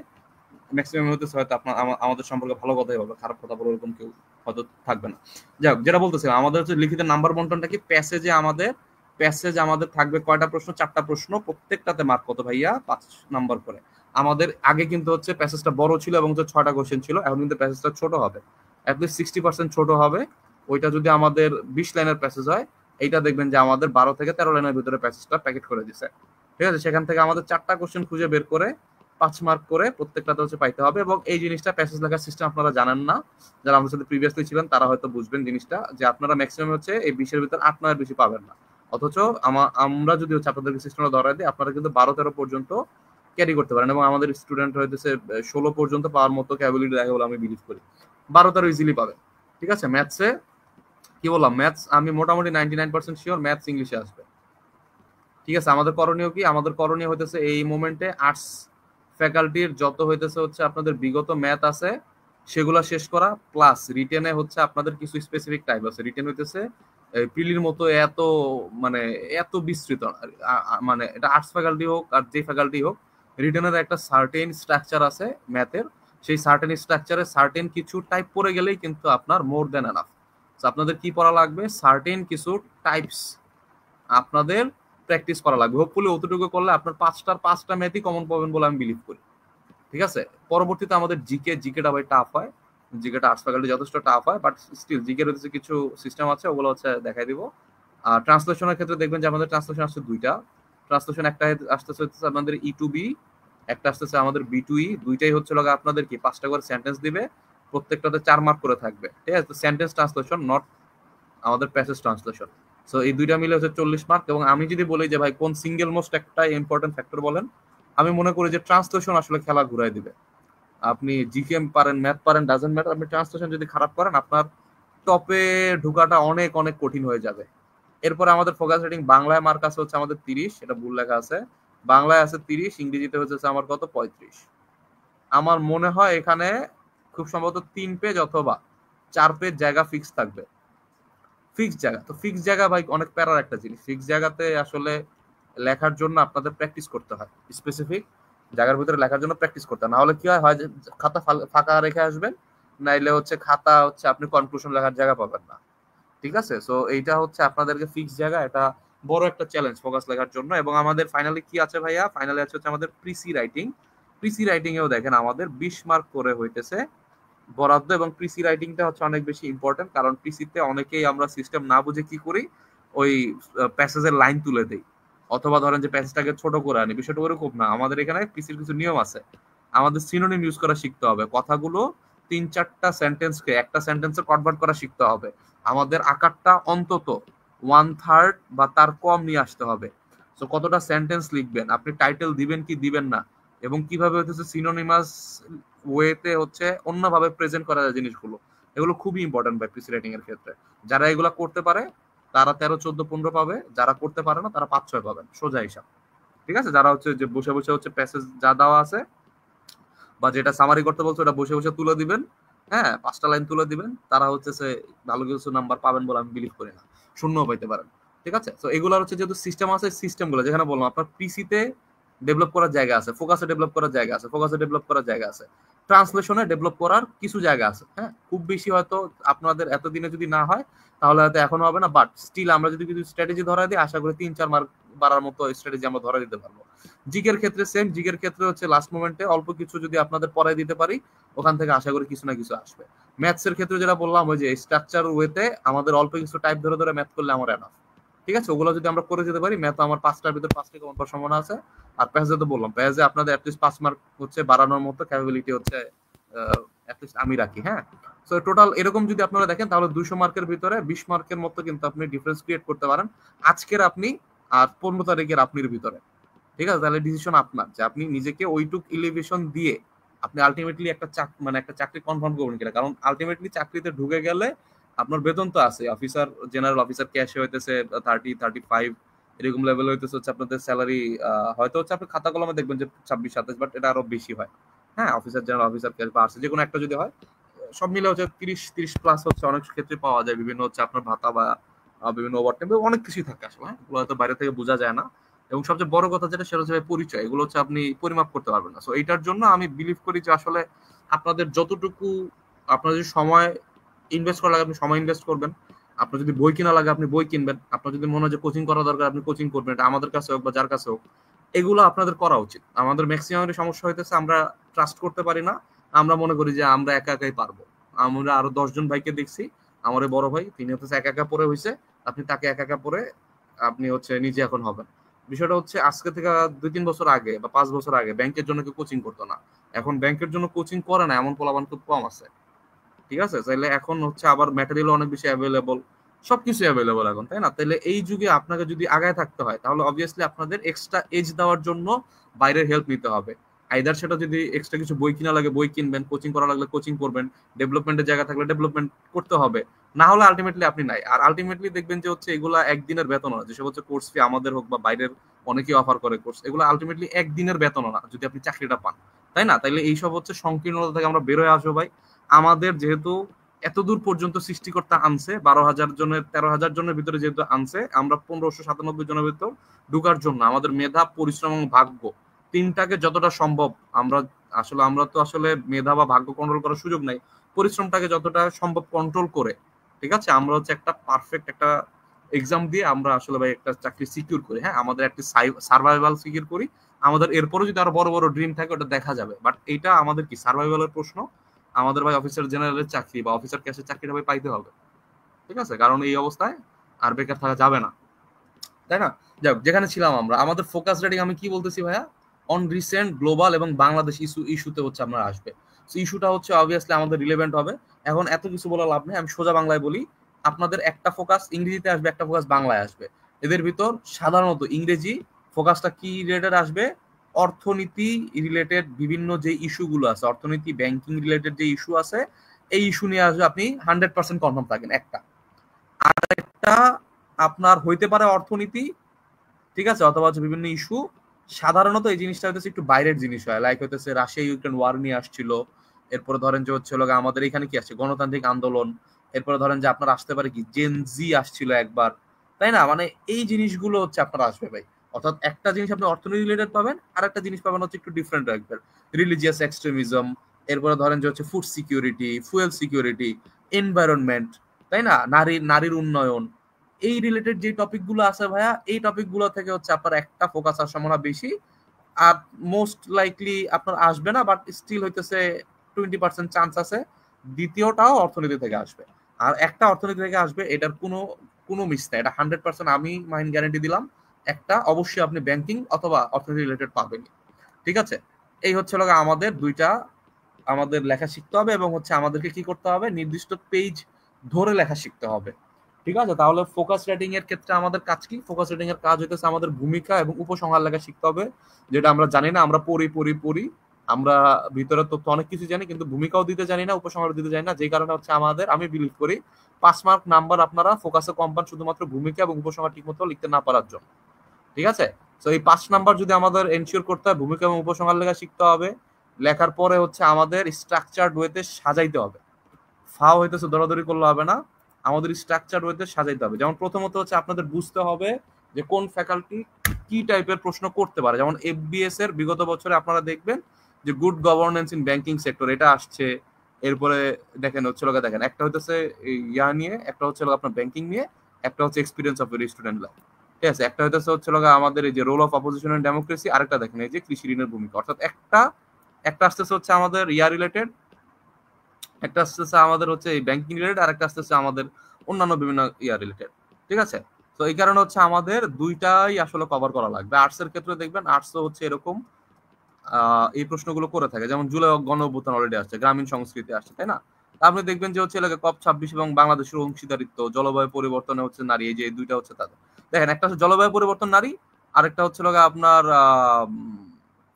ম্যাক্সিমাম হতে হয়তো আপনার আমাদের সম্পর্কে ভালো কথাই হবে, খারাপ কথা বলে এরকম কেউ হয়তো থাকবে না। যাই হোক, যেটা বলতেছিলাম, আমাদের হচ্ছে লিখিত নাম্বার বন্টনটা কি, প্যাসেজ আমাদের থাকবে কয়টা প্রশ্ন, 4টা প্রশ্ন, প্রত্যেকটাতে মার্ক কত ভাইয়া, 5 নাম্বার করে। আমাদের আগে কিন্তু হচ্ছে প্যাসেজটা বড় ছিল এবং হচ্ছে 6টা কোশ্চেন ছিল, এখন কিন্তু প্যাসেজটা ছোট হবে, অ্যাটলিস্ট 60% ছোট হবে। ওইটা যদি আমাদের 20 লাইনের প্যাসেজ হয়, এইটা দেখবেন যে আমাদের 12 থেকে 13 লাইনের ভিতরে প্যাসেজটা প্যাকেট করে দিছে। ঠিক আছে, সেখান থেকে আমাদের 4টা কোশ্চেন খুঁজে বের করে 5 মার্ক করে প্রত্যেকটাতে হচ্ছে পাইতে হবে। এবং এই জিনিসটা প্যাসেজ লেখার সিস্টেম আপনারা জানেন না, যারা আমাদের সাথে প্রিভিয়াসলি ছিলেন তারা হয়তো বুঝবেন জিনিসটা, যে আপনারা ম্যাক্সিমাম হচ্ছে এই 20-এর ভিতর 8-9 বেশি পাবেন না। অথচ আমরা যদি হচ্ছে আপনাদেরকে সিস্টেমটা ধরাই দিই, আপনারা কিন্তু 12-13 পর্যন্ত ক্যারি করতে পারেন, এবং আমাদের স্টুডেন্ট হইতেছে 16 পর্যন্ত পাওয়ার মতো ক্যাপাবিলিটি দেখে বলে আমি বিলিভ করি। 12-13 ইজিলি পাবেন। ঠিক আছে, ম্যাথসে কি বললাম, ম্যাথস আমি মোটামুটি 99% শিওর ম্যাথস ইংলিশে আসবে। ঠিক আছে, আমাদের করণীয় কি, আমাদের করণীয় হইতেছে এই মোমেন্টে আর্টস ফ্যাকাল্টির যত হইতেছে হচ্ছে আপনাদের বিগত ম্যাথ আছে সেগুলো শেষ করা, প্লাস রিটেনে হচ্ছে আপনাদের কিছু স্পেসিফিক টাইপ আছে। রিটেন হইতেছে প্রিলির মতো মানে এত বিস্তৃত, মানে এটা আর্টস ফ্যাকাল্টি হোক আর যে ফ্যাকাল্টি হোক, রিটেনের একটা সার্টেন স্ট্রাকচার আছে ম্যাথের, সেই সার্টেন স্ট্রাকচারে সার্টেন কিছু টাইপ পড়ে গেলেই কিন্তু আপনার মোর দেন এনাফ। আপনাদের কি পড়া লাগবে, সার্টেন কিছু টাইপস আপনাদের প্র্যাকটিস করা লাগবে। হোপফুলি অতটুকু করলে আপনার পাঁচটা ম্যাথই কমন পাবেন বলে আমি বিলিভ করি। ঠিক আছে, পরবর্তীতে আমাদের জিকেটা ভাই টাফ হয়, জিকেটা আর্টস ফ্যাকাল্টি যথেষ্ট টাফ হয়, বাট স্টিল জিকের হচ্ছে কিছু সিস্টেম আছে, ওগুলো হচ্ছে দেখাই দিব। আর ট্রান্সলেশনের ক্ষেত্রে দেখবেন যে আমাদের ট্রান্সলেশন আসছে দুইটা ট্রান্সলেশন, একটা আসতেছে হচ্ছে আপনাদের E2B, একটা আসতেছে আমাদের B2E। দুইটাই হচ্ছে আপনাদের কি 5টা করে সেন্টেন্স দিবে, প্রত্যেকটাতে 4 মার্ক করে থাকবে। ঠিক আছে, সেন্টেন্স ট্রান্সলেশন, নট আমাদের প্যাসেজ ট্রান্সলেশন। সো এই দুইটা মিলে হচ্ছে 40 মার্ক। এবং আমি যদি বলি যে ভাই কোন সিঙ্গেল মোস্ট একটা ইম্পর্টেন্ট ফ্যাক্টর বলেন, আমি মনে করি যে ট্রান্সলেশন আসলে খেলা ঘুরাই দিবে। আপনি জিকেএম পারেন, ম্যাথ পারেন, ডাজেন্ট ম্যাটার, আপনি ট্রান্সলেশন যদি খারাপ করেন আপনার টপে ঢোকাটা অনেক অনেক কঠিন হয়ে যাবে। এরপরে আমাদের ফোকাস রেটিং বাংলায় মার্ক আছে হচ্ছে আমাদের 30, এটা ভুল লেখা আছে, বাংলায় আছে 30, ইংরেজিতে হচ্ছে আমার কত 35। আমার মনে হয় এখানে খুব সম্ভবত 3 পেজ অথবা 4 পেজ জায়গা ফিক্স থাকবে। ফিক্স জায়গা, তো ফিক্স জায়গা ভাই অনেক প্যারার একটা জিনিস। ফিক্স জায়গাতে আসলে লেখার জন্য আপনাদের প্র্যাকটিস করতে হয়, স্পেসিফিক জায়গার ভিতরে লেখার জন্য প্র্যাকটিস করতে হয়। না হলে কি হয় যে খাতা ফাঁকা রেখে আসবেন, নাইলে হচ্ছে খাতা হচ্ছে আপনি কনক্লুশন লেখার জায়গা পাবেন না। ঠিক আছে, সো এইটা হচ্ছে আপনাদেরকে ফিক্স জায়গা, এটা বড় একটা চ্যালেঞ্জ ফোকাস লেখার জন্য। এবং আমাদের ফাইনালি কি আছে ভাইয়া, ফাইনালি আছে হচ্ছে আমাদের প্রিসি রাইটিং। প্রিসি রাইটিং এও দেখেন আমাদের 20 মার্ক করে হইতেছে বরাদ্দ। এবং প্রিসি রাইটিংটা হচ্ছে অনেক বেশি ইম্পর্টেন্ট, কারণ প্রিসিতে অনেকেই আমরা সিস্টেম না বুঝে কি করি, ওই প্যাসেজের লাইন তুলে দেই, অথবা ধরেন যে প্যাসেজটাকে ছোট করে আনি। বিষয়টা ওরকম না, আমাদের এখানে প্রিসির কিছু নিয়ম আছে। আমাদের সিনোনিম ইউজ করা শিখতে হবে, কথাগুলো 3-4টা সেন্টেন্সকে একটা সেন্টেন্সে কনভার্ট করা শিখতে হবে। আমাদের আকারটা অন্তত 1/3 বা তার কম নিয়ে আসতে হবে। তো কতটা সেন্টেন্স লিখবেন, আপনি টাইটেল দিবেন কি দিবেন না, এবং কিভাবে হচ্ছে সিনোনিমাস ওয়েতে হচ্ছে অন্যভাবে প্রেজেন্ট করা যায় জিনিসগুলো, এগুলো খুবই ইম্পর্টেন্ট বাই প্রিসি রাইটিং এর ক্ষেত্রে। যারা এগুলো করতে পারে তারা 13, 14, 15 পাবে, যারা করতে পারে না তারা 5-6 পাবেন, সোজা হিসাব। ঠিক আছে, যারা হচ্ছে যে বসে বসে হচ্ছে প্যাসেজ যা দেওয়া আছে বা যেটা সামারি করতে বলছো ওটা বসে বসে তুলে দিবেন, হ্যাঁ 5টা লাইন তুলে দিবেন, তারা হচ্ছে ভালো কিছু নাম্বার পাবেন বলে আমি বিলিভ করি না, শূন্য পাইতে পারেন। ঠিক আছে, তো এগুলোর হচ্ছে যেহেতু সিস্টেম আছে, সিস্টেমগুলো যেখানে বললাম আপনার পিসিতে ডেভেলপ করার জায়গা আছে, ফোকাসে ডেভেলপ করার জায়গা আছে, ফোকাসে ডেভেলপ করার জায়গা আছে, ট্রান্সলেশনে ডেভেলপ করার কিছু জায়গা আছে। হ্যাঁ, খুব বেশি হয়তো আপনাদের এতদিনে যদি না হয় তাহলে হয়তো এখনো হবে না, বাট স্টিল আমরা যদি কিছু স্ট্র্যাটেজি ধরা দিই, আশা করি 3-4 মার্ক বাড়ার মতো স্ট্র্যাটেজি আমরা ধরা দিতে পারবো। জিকের ক্ষেত্রে সেম, জিকের ক্ষেত্রে হচ্ছে লাস্ট মোমেন্টে অল্প কিছু যদি আপনাদের পড়াই দিতে পারি, ওখান থেকে আশা করি কিছু না কিছু আসবে। ম্যাথসের ক্ষেত্রে যেটা বললাম, ওই যে স্ট্রাকচার ওয়েতে আমাদের অল্প কিছু টাইপ ধরে ধরে ম্যাথ করলে আমার এনাফ। ঠিক আছে, ওগুলো যদি আমরা করে যেতে পারি, ম্যাথ আমার 5টার ভিতর 5টা কমন পাওয়ার সম্ভাবনা আছে। আর প্যাসেজে তো বললাম, প্যাসেজে আপনাদের অ্যাটলিস্ট 5 মার্ক হচ্ছে বাড়ানোর মতো ক্যাপাবিলিটি হচ্ছে অ্যাটলিস্ট আমি রাখি। হ্যাঁ, সো টোটাল এরকম যদি আপনারা দেখেন তাহলে 200 মার্কের ভিতরে 20 মার্কের মতো কিন্তু আপনি ডিফারেন্স ক্রিয়েট করতে পারেন আজকের আপনি আর 15 তারিখের আপনির ভিতরে। ঠিক আছে, তাহলে ডিসিশন আপনার যে আপনি নিজেকে ওইটুক এলিভেশন দিয়ে আপনি আলটিমেটলি একটা একটা চাকরি কনফার্ম করবেন কিনা। কারণ আলটিমেটলি চাকরিতে ঢুকে গেলে আপনার বেতন তো আছে, অফিসার, জেনারেল অফিসার ক্যাশে হইতেছে 30-35 এরকম লেভেল হইতেছে হচ্ছে আপনাদের স্যালারি। হয়তো হচ্ছে আপনি খাতা কলমে দেখবেন যে 26-27, বাট এটা আরো বেশি হয়। হ্যাঁ, অফিসার, জেনারেল অফিসার ক্যাশ বা আছে যে কোনো একটা যদি হয়, সব মিলে হচ্ছে 30 প্লাস হচ্ছে অনেক ক্ষেত্রে পাওয়া যায়। বিভিন্ন হচ্ছে আপনার ভাতা বা বিভিন্ন ওভারটাইম অনেক কিছুই থাকে আসলে। হ্যাঁ, এগুলো হয়তো বাইরে থেকে বোঝা যায় না। এবং সবচেয়ে বড় কথা যেটা, সেটা হচ্ছে পরিচয়, এগুলো হচ্ছে আপনি পরিমাপ করতে পারবেন না। সো এইটার জন্য আমি বিলিভ করি যে আসলে আপনাদের যতটুকু আপনার যদি সময় ইনভেস্ট করা লাগে আপনি সময় ইনভেস্ট করবেন, আপনার যদি বই কিনা লাগে আপনি বই কিনবেন, আপনার যদি মনে হয় যে কোচিং করা দরকার আপনি কোচিং করবেন, এটা আমাদের কাছে হোক বা যার কাছে হোক, এগুলো আপনাদের করা উচিত। আমাদের ম্যাক্সিমামের সমস্যা হইতেছে আমরা ট্রাস্ট করতে পারি না, আমরা মনে করি যে আমরা একা একাই পারবো। আমরা আরো 10 জন ভাইকে দেখছি, আমার বড় ভাই তিনি হচ্ছে একা একা পড়ে হয়েছে, আপনি তাকে একা একা পড়ে আপনি হচ্ছে নিজে এখন হবেন। বিষয়টা হচ্ছে আজকে থেকে 2-3 বছর আগে বা 5 বছর আগে ব্যাংকের জন্য কেউ কোচিং করতো না, এখন ব্যাংকের জন্য কোচিং করে না এমন পোলাপান খুব কম আছে। ঠিক আছে, তাইলে এখন হচ্ছে আবার ম্যাটেরিয়াল অনেক বেশি অ্যাভেলেবল, সবকিছু অ্যাভেলেবল এখন, তাই না? তাইলে এই যুগে আপনাকে যদি আগায় থাকতে হয় তাহলে অবভিয়াসলি আপনাদের এক্সট্রা এজ দেওয়ার জন্য বাইরের হেল্প নিতে হবে। আইদার সেটা যদি এক্সট্রা কিছু বই কিনা লাগে বই কিনবেন, কোচিং করা লাগলে কোচিং করবেন, ডেভেলপমেন্টের জায়গা থাকলে ডেভেলপমেন্ট করতে হবে, না হলে আলটিমেটলি আপনি নাই। আর আলটিমেটলি দেখবেন যে হচ্ছে এগুলা একদিনের বেতন না, যেসব হচ্ছে কোর্স ফি আমাদের হোক বা বাইরের অনেকেই অফার করে কোর্স, এগুলো আলটিমেটলি একদিনের বেতন না যদি আপনি চাকরিটা পান, তাই না? তাইলে এইসব হচ্ছে সংকীর্ণতা থেকে আমরা বেরোয় আসবো ভাই। আমাদের যেহেতু এতদূর পর্যন্ত সৃষ্টিকর্তা আনছে, 12,000 জনের 13,000 জনের ভিতরে যেহেতু আনছে, আমরা 1597 জনের ভিতর ঢুকার জন্য আমাদের মেধা, পরিশ্রম এবং ভাগ্য তিনটাকে যতটা সম্ভব আমরা তো আসলে মেধা বা ভাগ্য কন্ট্রোল করার সুযোগ নাই, পরিশ্রমটাকে যতটা সম্ভব কন্ট্রোল করে ঠিক আছে, আমরা হচ্ছে একটা পারফেক্ট একটা এক্সাম দিয়ে আমরা আসলে ভাই একটা চাকরি সিকিউর করি, হ্যাঁ আমাদের একটা সার্ভাইভাল সিকিউর করি। আমাদের এরপরে যদি আরো বড় বড় ড্রিম থাকে ওটা দেখা যাবে, বাট এটা আমাদের কি সার্ভাইভালের প্রশ্ন। আমাদের ভাই অফিসার জেনারেলের চাকরি বা অফিসার ক্যাশের চাকরিটা ভাই পাইতে হবে, ঠিক আছে, কারণ এই অবস্থায় আর বেকার থাকা যাবে না, তাই না? যাক, যেখানে ছিলাম আমরা, আমাদের ফোকাস রেটিং আমি কি বলতেছি ভাইয়া, অন রিসেন্ট গ্লোবাল এবং বাংলাদেশ ইস্যুতে হচ্ছে আপনার আসবে। ইস্যুটা হচ্ছে অবভিয়াসলি আমাদের রিলেভেন্ট হবে। এখন এত কিছু বলা লাভ নেই, আমি সোজা বাংলায় বলি। আপনাদের একটা ফোকাস ইংরেজিতে আসবে, একটা ফোকাস বাংলায় আসবে। এদের ভিতর সাধারণত ইংরেজি ফোকাসটা কি রিলেটেড আসবে, অর্থনীতি রিলেটেড বিভিন্ন যে ইস্যুগুলো আছে, অর্থনীতি ব্যাংকিং রিলেটেড যে ইস্যু আছে, এই ইস্যু নিয়ে আসবে। আপনি 100% কনফার্ম থাকেন। একটা একটা আপনার হইতে পারে অর্থনীতি, ঠিক আছে, অথবা হচ্ছে বিভিন্ন ইস্যু। সাধারণত এই জিনিসটা হচ্ছে একটু বাইরের জিনিস হয়, লাইক হইতেছে রাশিয়া ইউক্রেন ওয়ার নিয়ে আসছিল। এরপরে ধরেন যে হচ্ছে আমাদের এখানে কি আসছে, গণতান্ত্রিক আন্দোলন। এরপরে ধরেন যে আপনার আসতে পারে কি জেনজি আসছিল একবার, তাই না? মানে এই জিনিসগুলো হচ্ছে আপনার আসবে ভাই। অর্থাৎ একটা জিনিস আপনি অর্থনীতি রিলেটেড পাবেন, আর একটা জিনিস পাবেন হচ্ছে একটু ডিফারেন্ট একবার, রিলিজিয়াস এক্সট্রিমিজম। এরপরে ধরেন যে হচ্ছে food security, fuel security, environment, তাই না, নারীর উন্নয়ন। এই রিলেটেড যে টপিক গুলো আছে ভাইয়া, এই টপিক গুলো থেকে হচ্ছে আপনার একটা ফোকাস আসার সম্ভাবনা বেশি। আর মোস্ট লাইকলি আপনার আসবে না, বাট স্টিল হইতেছে 20% চান্স আছে দ্বিতীয়টাও অর্থনীতি থেকে আসবে। আর একটা অর্থনীতি থেকে আসবে, এটার কোনো কোনো মিস নাই, এটা 100% আমি মাইন্ড গ্যারান্টি দিলাম। একটা অবশ্যই আপনি ব্যাংকিং অথবা অর্থনীতি রিলেটেড পাবেনই, ঠিক আছে। এই হচ্ছে আমাদের দুইটা, আমাদের লেখা শিখতে হবে এবং হচ্ছে আমাদেরকে কি করতে হবে, নির্দিষ্ট পেজ ধরে লেখা শিখতে হবে, ঠিক আছে। তাহলে ফোকাস রেটিং এর ক্ষেত্রে আমাদের কাজ কি, ফোকাস রেটিং এর কাজ হইতেছে আমাদের ভূমিকা এবং উপসংহার লেখা শিখতে হবে, যেটা আমরা জানি না। আমরা পড়ি আমরা ভিতরে তথ্য অনেক কিছু জানি, কিন্তু ভূমিকাও দিতে জানি না, উপসংহার দিতে জানি না। যে কারণে হচ্ছে আমাদের, আমি বিলিভ করি 5 মার্ক নাম্বার আপনারা ফোকাসে কম পান শুধুমাত্র ভূমিকা এবং উপসংহার ঠিক মতো লিখতে না পারার জন্য, ঠিক আছে। তো এই 5 নাম্বার যদি আমাদের এনশিওর করতে হয়, ভূমিকা এবং উপসংহার লেখা শিখতে হবে। লেখার পরে হচ্ছে আমাদের স্ট্রাকচার ওয়েতে সাজাইতে হবে। ফাও হইতেছে দৌড়াদৌড়ি করলে হবে না, আমাদের স্ট্রাকচার ওয়েতে সাজাইতে হবে। যেমন প্রথমত হচ্ছে আপনাদের বুঝতে হবে যে কোন ফ্যাকাল্টি কি টাইপের প্রশ্ন করতে পারে। যেমন এফবিএস এর বিগত বছরে আপনারা দেখবেন যে good governance in banking sector এটা আসছে। এরপরে দেখেন হচ্ছে দেখেন একটা হইতেছে ইয়া নিয়ে, একটা হচ্ছে আপনার ব্যাংকিং নিয়ে, একটা হচ্ছে এক্সপিরিয়েন্স অফ স্টুডেন্ট লাইফ, ঠিক আছে। একটা হচ্ছে আমাদের এই যে role of opposition and democracy, আরেকটা দেখেন এই যে কৃষি ঋণের ভূমিকা। অর্থাৎ একটা একটা আসতেছে হচ্ছে আমাদের ইয়া রিলেটেড, একটা আসতেছে আমাদের হচ্ছে এই ব্যাংকিং রিলেটেড, আর একটা আসতেছে আমাদের অন্যান্য বিভিন্ন ইয়া রিলেটেড, ঠিক আছে। তো এই কারণে হচ্ছে আমাদের দুইটাই আসলে কভার করা লাগবে। আর্টস এর ক্ষেত্রে দেখবেন আর্টসও হচ্ছে এরকম এই প্রশ্নগুলো করে থাকে। যেমন জুলাই গণ অভ্যুত্থান অলরেডি আসছে, গ্রামীণ সংস্কৃতি আসছে, তাই না? আপনি দেখবেন যে হচ্ছে এলাকা COP26 এবং বাংলাদেশের অংশীদারিত্ব, জলবায়ু পরিবর্তনে হচ্ছে নারী, এই যে দুইটা হচ্ছে তাদের। দেখেন একটা হচ্ছে জলবায়ু পরিবর্তন নারী, আরেকটা হচ্ছে আপনার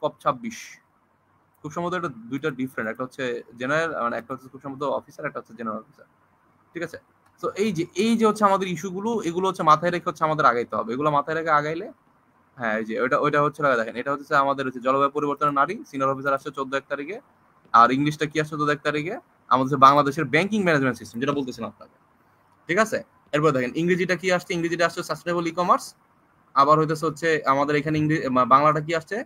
COP26। খুব সম্ভবত এটা দুইটা ডিফারেন্ট, একটা হচ্ছে জেনারেল, মানে একটা হচ্ছে খুব সম্ভবত অফিসার, একটা হচ্ছে জেনারেল অফিসার, ঠিক আছে। তো এই যে হচ্ছে আমাদের ইস্যুগুলো, এগুলো হচ্ছে মাথায় রেখে হচ্ছে আমাদের আগাইতে হবে। এগুলো মাথায় রেখে আগাইলে, হ্যাঁ এই যে ওইটা হচ্ছে দেখেন, এটা হচ্ছে আমাদের হচ্ছে জলবায়ু পরিবর্তনের নারী, সিনিয়র অফিসার আসছে 14 তারিখে। আর ইংলিশটা কি আসছে 14 তারিখে, আমাদের বাংলাদেশের ব্যাংকিং ম্যানেজমেন্ট সিস্টেম, যেটা বলতেছিলাম আপনাকে, ঠিক আছে। এরপর দেখেন ইংরেজিটা কি আসছে, ইংরেজিটা আসছে সাস্টেনেবল ই কমার্স। আবার হচ্ছে আমাদের এখানে বাংলাটা কি আসছে,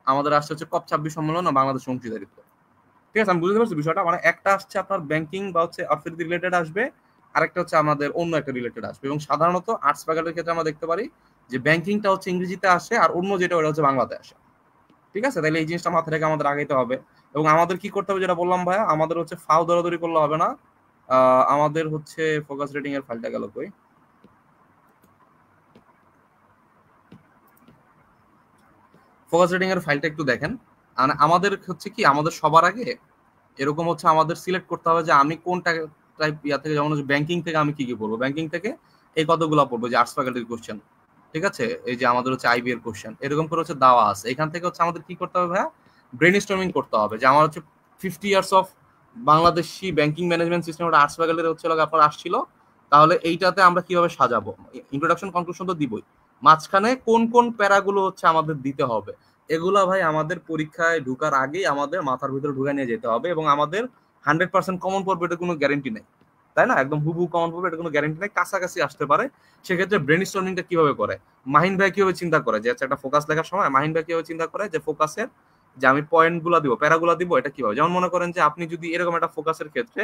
আমাদের আসছে হচ্ছে COP26 সম্মেলন ও বাংলাদেশ অংশীদারিত্ব, ঠিক আছে। আমি বুঝতে পারছি বিষয়টা, মানে একটা আসছে আপনার ব্যাংকিং বা হচ্ছে অর্থনীতি রিলেটেড আসবে, আরেকটা হচ্ছে আমাদের অন্য একটা রিলেটেড আসবে। এবং সাধারণত আর্টস ফ্যাকাল্টির ক্ষেত্রে আমরা দেখতে পারি যে ব্যাংকিংটা হচ্ছে ইংরেজিতে আসে, আর অন্য যেটা ওটা হচ্ছে বাংলাতে আসে, ঠিক আছে। তাহলে এই জিনিসটা মাথায় রেখে আমাদের আগাইতে হবে। এবং আমাদের কি করতে হবে, যেটা বললাম ভাইয়া, আমাদের হচ্ছে ফাও দৌড়াদৌড়ি করলে হবে না। আমাদের হচ্ছে ফোকাস রেটিং এর ফাইলটা গেল কই, ফোকাস রেটিং এর ফাইলটা একটু দেখেন। আমাদের হচ্ছে কি, আমাদের সবার আগে এরকম হচ্ছে আমাদের সিলেক্ট করতে হবে যে আমি কোনটা টাইপ ইয়া থেকে, যেমন হচ্ছে ব্যাংকিং থেকে আমি কি কি পড়বো, ব্যাংকিং থেকে এই কতগুলো পড়বো, যে আর্টস ফ্যাকাল্টির কোশ্চেন, ঠিক আছে। এই যে আমাদের হচ্ছে আইবি এর কোশ্চেন এরকম করে হচ্ছে দেওয়া আছে। এখান থেকে হচ্ছে আমাদের কি করতে হবে ভাইয়া, ব্রেন স্টর্মিং করতে হবে যে আমার হচ্ছে 50 years of Bangladeshi banking management system, ওটা আর্টস ফ্যাকাল্টির হচ্ছে আপনার আসছিল। তাহলে এইটাতে আমরা কিভাবে সাজাবো, ইন্ট্রোডাকশন কনক্লুশন তো দিবই, মাঝখানে কোন কোন প্যারাগুলো হচ্ছে আমাদের দিতে হবে, এগুলা ভাই আমাদের পরীক্ষায় ঢুকার আগেই আমাদের মাথার ভিতরে ঢুকে নিয়ে যেতে হবে। এবং আমাদের 100% কমন পড়বে এটা কোনো গ্যারেন্টি নেই, তাই না? একদম হুবহু কমন পড়বে এটা কোনো গ্যারেন্টি নেই, কাছাকাছি আসতে পারে। সেক্ষেত্রে ব্রেন স্টর্মিংটা কিভাবে করে, মাহিন ভাই কিভাবে চিন্তা করে, যে একটা ফোকাস লেখার সময় মাহিন ভাই কিভাবে চিন্তা করে যে ফোকাসের যে আমি পয়েন্ট গুলা দিব, প্যারাগুলা দিব, এটা কিভাবে। যেমন মনে করেন যে আপনি যদি এরকম একটা ফোকাসের ক্ষেত্রে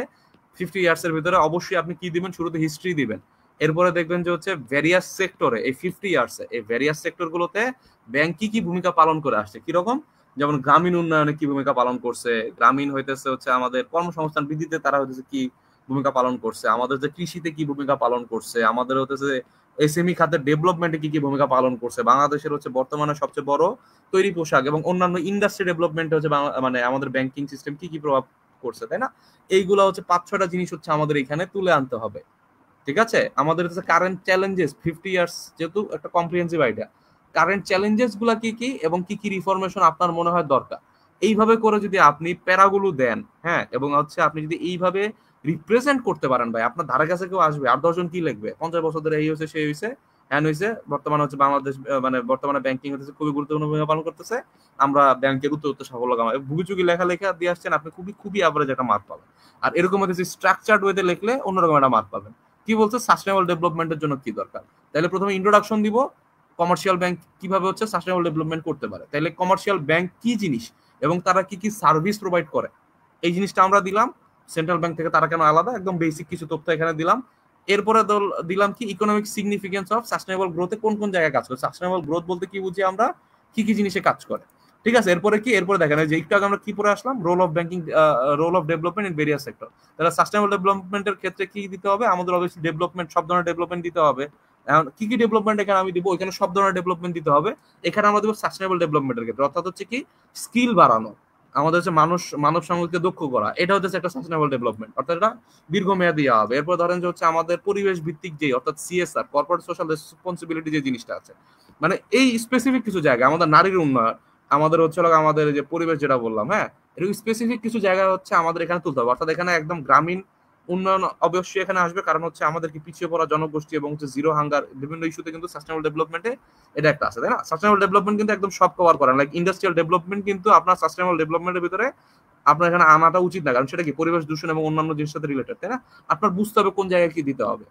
50 ইয়ার্স এর ভিতরে অবশ্যই আপনি কি দিবেন, শুরুতে হিস্ট্রি দিবেন। এরপরে দেখবেন যে হচ্ছে ভ্যারিয়াস সেক্টরে এই 50 ইয়ার্সে এই ভ্যারিয়াস সেক্টর গুলোতে ব্যাংক কি কি ভূমিকা পালন করে আসছে, কিরকম, যেমন গ্রামীণ উন্নয়নে কি ভূমিকা পালন করছে, গ্রামীণ হইতেছে হচ্ছে আমাদের কর্মসংস্থান বৃদ্ধিতে তারা হইতেছে কি ভূমিকা পালন করছে, আমাদের যে কৃষিতে কি ভূমিকা পালন করছে, আমাদের হতেছে এসএমই খাতের ডেভেলপমেন্টে কি কি ভূমিকা পালন করছে, বাংলাদেশের হচ্ছে বর্তমানে সবচেয়ে বড় তৈরি পোশাক এবং অন্যান্য ইন্ডাস্ট্রি ডেভেলপমেন্টে হচ্ছে মানে আমাদের ব্যাংকিং সিস্টেম কি কি প্রভাব করছে, তাই না। এইগুলা হচ্ছে 5-6টা জিনিস হচ্ছে আমাদের এখানে তুলে আনতে হবে। ঠিক আছে, আমাদের হচ্ছে কারেন্ট চ্যালেঞ্জেস 50 ইয়ার্স যেহেতু একটা কম্প্রিহেন্সিভ আইডিয়া, কারেন্ট চ্যালেঞ্জেস গুলা কি কি এবং কি কি রিফরমেশন আপনার মনে হয় দরকার, এইভাবে করে যদি আপনি প্যারাগুলো দেন, হ্যাঁ, এবং হচ্ছে আপনি যদি এইভাবে রিপ্রেজেন্ট করতে পারেন, ভাই আপনার ধারে কাছে কেউ আসবে, 8-10 জন কি লিখবে, 50 বছর ধরে এই হয়েছে সেই হয়েছে হ্যান হয়েছে, বর্তমানে হচ্ছে বাংলাদেশ মানে বর্তমানে ব্যাংকিং হচ্ছে খুবই গুরুত্বপূর্ণ ভূমিকা পালন করতেছে, আমরা ব্যাংকের উত্তর সাফল্য কামাই, ভুগিচুগি লেখা দিয়ে আসছেন, আপনি খুবই খুবই অ্যাভারেজ একটা মার্ক পাবেন। আর এরকম হচ্ছে স্ট্রাকচার্ড ওয়েতে লিখলে অন্যরকম একটা মার্ক পাবেন। কি বলছে সাস্টেনেবল ডেভেলপমেন্টের জন্য কি দরকার, তাহলে প্রথমে ইন্ট্রোডাকশন দিব কমার্শিয়াল ব্যাংক কিভাবে হচ্ছে সাস্টেনেবল ডেভেলপমেন্ট করতে পারে, তাহলে কমার্শিয়াল ব্যাংক কি জিনিস এবং তারা কি কি সার্ভিস প্রোভাইড করে এই জিনিসটা আমরা দিলাম, সেন্ট্রাল ব্যাংক থেকে তারা কেন আলাদা, একদম বেসিক কিছু তথ্য এখানে দিলাম। এরপরে দিলাম কি ইকোনমিক সিগনিফিকেন্স অফ সাস্টেনেবল গ্রোথে কোন কোন জায়গায় কাজ করে, সাস্টেনেবল গ্রোথ বলতে কি বুঝি আমরা, কি কি জিনিসে কাজ করে। ঠিক আছে, এরপরে কি, এরপরে দেখেন যে একটু আগে আমরা কি পরে আসলাম, role of banking, role of development in various sector. তাহলে সাস্টেনেবল ডেভেলপমেন্টের ক্ষেত্রে কি দিতে হবে, আমাদের অবশ্যই ডেভেলপমেন্ট, সব ধরনের ডেভেলপমেন্ট দিতে হবে। এখন কি কি ডেভেলপমেন্ট এখানে আমি দিব, এখানে সব ধরনের ডেভেলপমেন্ট দিতে হবে। এখানে আমরা দিব সাস্টেনেবল ডেভেলপমেন্টের ক্ষেত্রে, অর্থাৎ হচ্ছে কি স্কিল বাড়ানো, আমাদের হচ্ছে মানব সম্পদকে দক্ষ করা, এটা হচ্ছে একটা সাস্টেনেবল ডেভেলপমেন্ট, অর্থাৎ এটা দীর্ঘমেয়াদী হবে। এরপর ধরেন যে হচ্ছে আমাদের পরিবেশ ভিত্তিক যে, অর্থাৎ সিএসআর, কর্পোরেট সোশ্যাল রেসপন্সিবিলিটি যে জিনিসটা আছে, মানে এই স্পেসিফিক কিছু জায়গা, আমাদের নারীর উন্নয়ন, আমাদের হচ্ছে আমাদের যে পরিবেশ যেটা বললাম, হ্যাঁ, এরকম স্পেসিফিক কিছু জায়গা হচ্ছে আমাদের এখানে তুলতে হবে। অর্থাৎ এখানে একদম গ্রামীণ উন্নয়ন অবশ্যই এখানে আসবে, কারণ হচ্ছে আমাদের কি পিছিয়ে পড়া জনগোষ্ঠী এবং হচ্ছে জিরো হাঙ্গার বিভিন্ন ইস্যুতে কিন্তু সাস্টেনেবল ডেভেলপমেন্টে এটা একটা আছে, তাই না। সাস্টেনেবল ডেভেলপমেন্ট কিন্তু একদম সব কভার করে, লাইক ইন্ডাস্ট্রিয়াল ডেভেলপমেন্ট কিন্তু আপনার সাস্টেনেবল ডেভেলপমেন্টের ভিতরে আপনার এখানে আনাটা উচিত না, কারণ সেটা কি পরিবেশ দূষণ এবং অন্যান্য জিনিসের সাথে রিলেটেড, তাই না। আপনার বুঝতে হবে কোন জায়গায় কি দিতে হবে।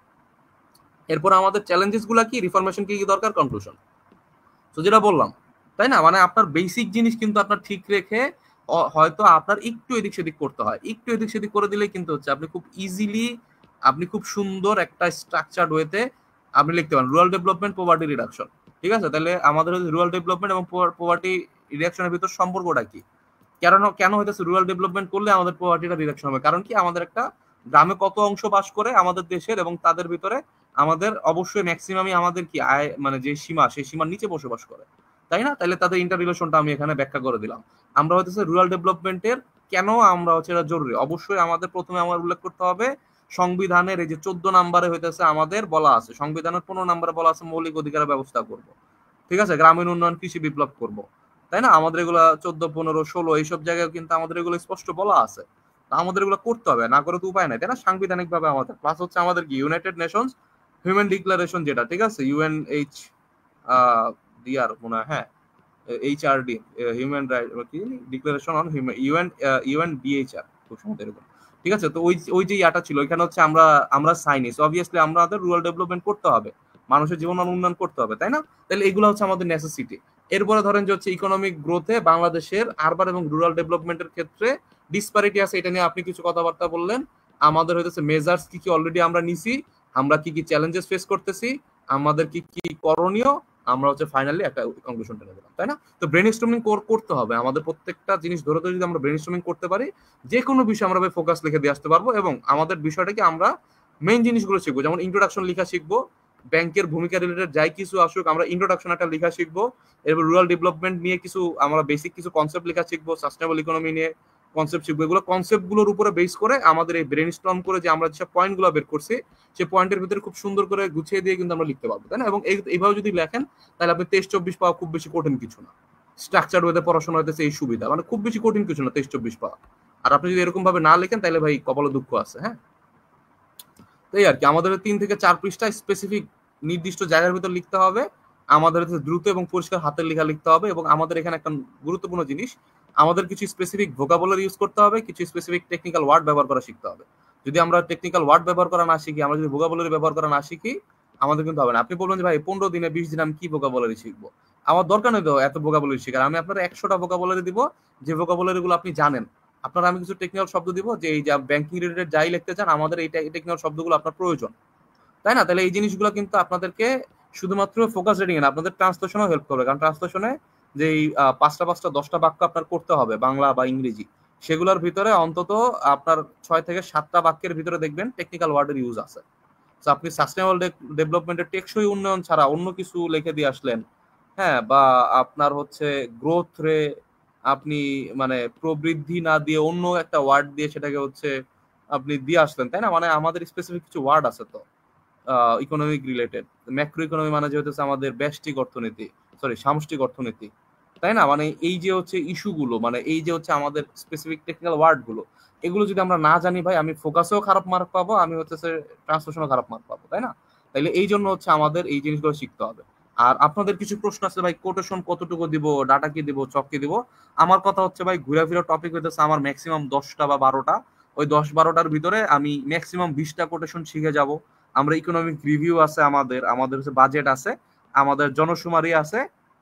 এরপর আমাদের চ্যালেঞ্জেস গুলা কি, রিফরমেশন কি কি দরকার, কনক্লুশন, তো যেটা বললাম, তাই না। মানে আপনার বেসিক জিনিস কিন্তু আপনার ঠিক রেখে হয়তো আপনার একটু এদিক সেদিক করতে হয়, একটু এদিক সেদিক করে দিলে কিন্তু হচ্ছে আপনি খুব ইজিলি, আপনি খুব সুন্দর একটা স্ট্রাকচার্ড ওয়েতে আপনি লিখতে পারেন রুরাল ডেভেলপমেন্ট, পভার্টি রিডাকশন। ঠিক আছে, তাহলে আমাদের রুরাল ডেভেলপমেন্ট এবং পভার্টি রিডাকশনের ভিতর সম্পর্কটা কি, কেন কেন হইতেছে রুরাল ডেভেলপমেন্ট করলে আমাদের পভার্টিটা রিডাকশন হবে, কারণ কি আমাদের একটা গ্রামে কত অংশ বাস করে আমাদের দেশের, এবং তাদের ভিতরে আমাদের অবশ্যই ম্যাক্সিমামই আমাদের কি আয়, মানে যে সীমা সেই সীমার নিচে বসবাস করে, তাই না। তাহলে তাদের ইন্টার রিলেশনটা আমি এখানে ব্যাখ্যা করে দিলাম। আমরা হচ্ছে রুরাল ডেভেলপমেন্টের কেন আমরা হচ্ছে এটা জরুরি, অবশ্যই আমাদের প্রথমে আমার উল্লেখ করতে হবে সংবিধানের এই যে 14 নম্বরে হইতেছে আমাদের বলা আছে, সংবিধানের 15 নম্বরে বলা আছে মৌলিক অধিকারের ব্যবস্থা করব। ঠিক আছে, গ্রামীণ উন্নয়ন, কৃষি বিপ্লব করব, তাই না। আমাদের এগুলা 14, 15, 16 এইসব জায়গায় কিন্তু আমাদের এগুলো স্পষ্ট বলা আছে, আমাদের এগুলো করতে হবে, না করে তো উপায় নাই, তাই না। সাংবিধানিক ভাবে আমাদের প্লাস হচ্ছে আমাদের কি ইউনাইটেড নেশনস হিউম্যান ডিক্লারেশন যেটা, ঠিক আছে, ইউএনএইচ ডিআর মনে হয়, হ্যাঁ, এইচআরডি, হিউম্যান রাইট কি ডিক্লারেশন অন হিউম্যান, ইউএনডিএইচআর, খুব সম্ভবত এরকম। ঠিক আছে, তো ওই যে ইয়াটা ছিল এখানে হচ্ছে আমরা সাইনিস, অবভিয়াসলি আমাদের রুরাল ডেভেলপমেন্ট করতে হবে, মানুষের জীবন উন্নয়ন করতে হবে, তাই না। তাহলে এগুলো হচ্ছে আমাদের নেসেসিটি। এরপরে ধরেন যে হচ্ছে ইকোনমিক গ্রোথে বাংলাদেশের আরবান এবং রুরাল ডেভেলপমেন্টের ক্ষেত্রে ডিসপ্যারিটি আছে, এটা নিয়ে আপনি কিছু কথাবার্তা বললেন। আমাদের হইতেছে মেজার্স কি কি অলরেডি আমরা নিছি, আমরা কি কি চ্যালেঞ্জেস ফেস করতেছি, আমাদের কি কি করণীয়, আমরা হচ্ছে ফাইনালি একটা কনক্লুশন টেনে দিলাম, তাই না। তো ব্রেনস্টর্মিং করতে হবে, আমাদের প্রত্যেকটা জিনিস ধরে ধরে যদি আমরা ব্রেনস্টর্মিং করতে পারি, যে কোনো বিষয় আমরা ফোকাস লিখে দিয়ে আসতে পারবো, এবং আমাদের বিষয়টাকে আমরা মেইন জিনিসগুলো শিখবো, যেমন ইন্ট্রোডাকশন লেখা শিখবো, ব্যাংকের ভূমিকা রিলেটেড যাই কিছু আসুক আমরা ইন্ট্রোডাকশন একটা লেখা শিখবো। এরপর রুরাল ডেভেলপমেন্ট নিয়ে কিছু আমরা বেসিক কিছু কনসেপ্ট লেখা শিখবো, সাস্টেনেবল ইকোনমি নিয়ে কনসেপ্ট শিখবো। এগুলো কনসেপ্ট গুলোর উপরে বেস করে আমাদের এই ব্রেনস্টর্ম করে যে আমরা যেসব পয়েন্ট গুলো বের করছি, সেই পয়েন্টের ভিতরে খুব সুন্দর করে গুছিয়ে দিয়ে কিন্তু আমরা লিখতে পারবো, তাই না। এবং এইভাবে যদি লেখেন তাহলে আপনি 23-24 পাওয়া খুব বেশি কঠিন কিছু না। স্ট্রাকচার ওয়েতে পড়াশোনা হইতেছে এই সুবিধা, মানে খুব বেশি কঠিন কিছু না 23-24 পাওয়া। আর আপনি যদি এরকম ভাবে না লেখেন তাহলে ভাই কপালে দুঃখ আছে, হ্যাঁ। তাই আর কি, আমাদের 3 থেকে 4 পৃষ্ঠা স্পেসিফিক নির্দিষ্ট জায়গার ভিতর লিখতে হবে, আমাদের দ্রুত এবং পরিষ্কার হাতের লেখা লিখতে হবে, এবং আমাদের এখানে একটা গুরুত্বপূর্ণ জিনিস, আমাদের কিছু স্পেসিফিক ভোকাবুলারি ইউজ করতে হবে, কিছু স্পেসিফিক টেকনিক্যাল ওয়ার্ড ব্যবহার করা শিখতে হবে। যদি আমরা টেকনিক্যাল ওয়ার্ড ব্যবহার করা না শিখি, আমরা যদি ভোকাবুলারি ব্যবহার করা না শিখি, আমাদের কিন্তু হবে না। আপনি বলবেন যে ভাই 15 দিনে 20 দিনে আমি কি ভোকাবুলারি শিখবো, আমার দরকার নেই তো এত ভোকাবুলারি শেখার, আমি আপনার 100টা ভোকাবুলারি দিব, যে ভোকাবুলারি গুলো আপনি জানেন। আপনার আমি কিছু টেকনিক্যাল শব্দ দিব, যে এই যা ব্যাংকিং রিলেটেড যাই লিখতে চান আমাদের এই টেকনিক্যাল শব্দগুলো আপনার প্রয়োজন, তাই না? তাহলে এই জিনিসগুলো কিন্তু আপনাদেরকে শুধুমাত্র ফোকাস রিডিং এ না, আপনাদের ট্রান্সলেশনও হেল্প করবে, কারণ ট্রান্সলেশনে যে এই 5টা 10টা বাক্য আপনার করতে হবে বাংলা বা ইংরেজি, সেগুলোর ভিতরে অন্তত আপনার 6 থেকে 7টা বাক্যের ভিতরে দেখবেন টেকনিক্যাল ওয়ার্ডের ইউজ আছে। তো আপনি সাস্টেনেবল ডেভেলপমেন্টের টেকসই উন্নয়ন ছাড়া অন্য কিছু লিখে দিয়ে আসলেন, হ্যাঁ, বা আপনার হচ্ছে গ্রোথ রে আপনি মানে প্রবৃদ্ধি না দিয়ে অন্য একটা ওয়ার্ড দিয়ে সেটাকে হচ্ছে আপনি দিয়ে আসলেন, তাই না? মানে আমাদের স্পেসিফিক কিছু ওয়ার্ড আছে তো ইকোনমিক রিলেটেড। ম্যাক্রো ইকোনমি মানে যে হচ্ছে আমাদের ব্যষ্টিক অর্থনীতি, সরি সামষ্টিক অর্থনীতি, তাই না? মানে এই যে হচ্ছে ইস্যুগুলো, মানে এই যে হচ্ছে আমাদের স্পেসিফিক টেকনিক্যাল ওয়ার্ড গুলো, এগুলো যদি আমরা না জানি ভাই, আমি ফোকাসেও খারাপ মার্ক পাবো, আমি হচ্ছে ট্রান্সলেশনও খারাপ মার্ক পাবো, তাই না? তাইলে এই জন্য হচ্ছে আমাদের এই জিনিসগুলো শিখতে হবে। আর আপনাদের কিছু প্রশ্ন আছে ভাই, কোটেশন কতটুকু দিব, ডাটা কি দিব, চক কি দিব? আমার কথা হচ্ছে ভাই, ঘুরে ফিরে টপিক হইতেছে আমার ম্যাক্সিমাম 10টা বা 12টা, ওই 10-12টার ভিতরে আমি ম্যাক্সিমাম 20টা কোটেশন শিখে যাব। আমরা ইকোনমিক রিভিউ আছে, আমাদের হচ্ছে বাজেট আছে, আমাদের জনশুমারি আছে,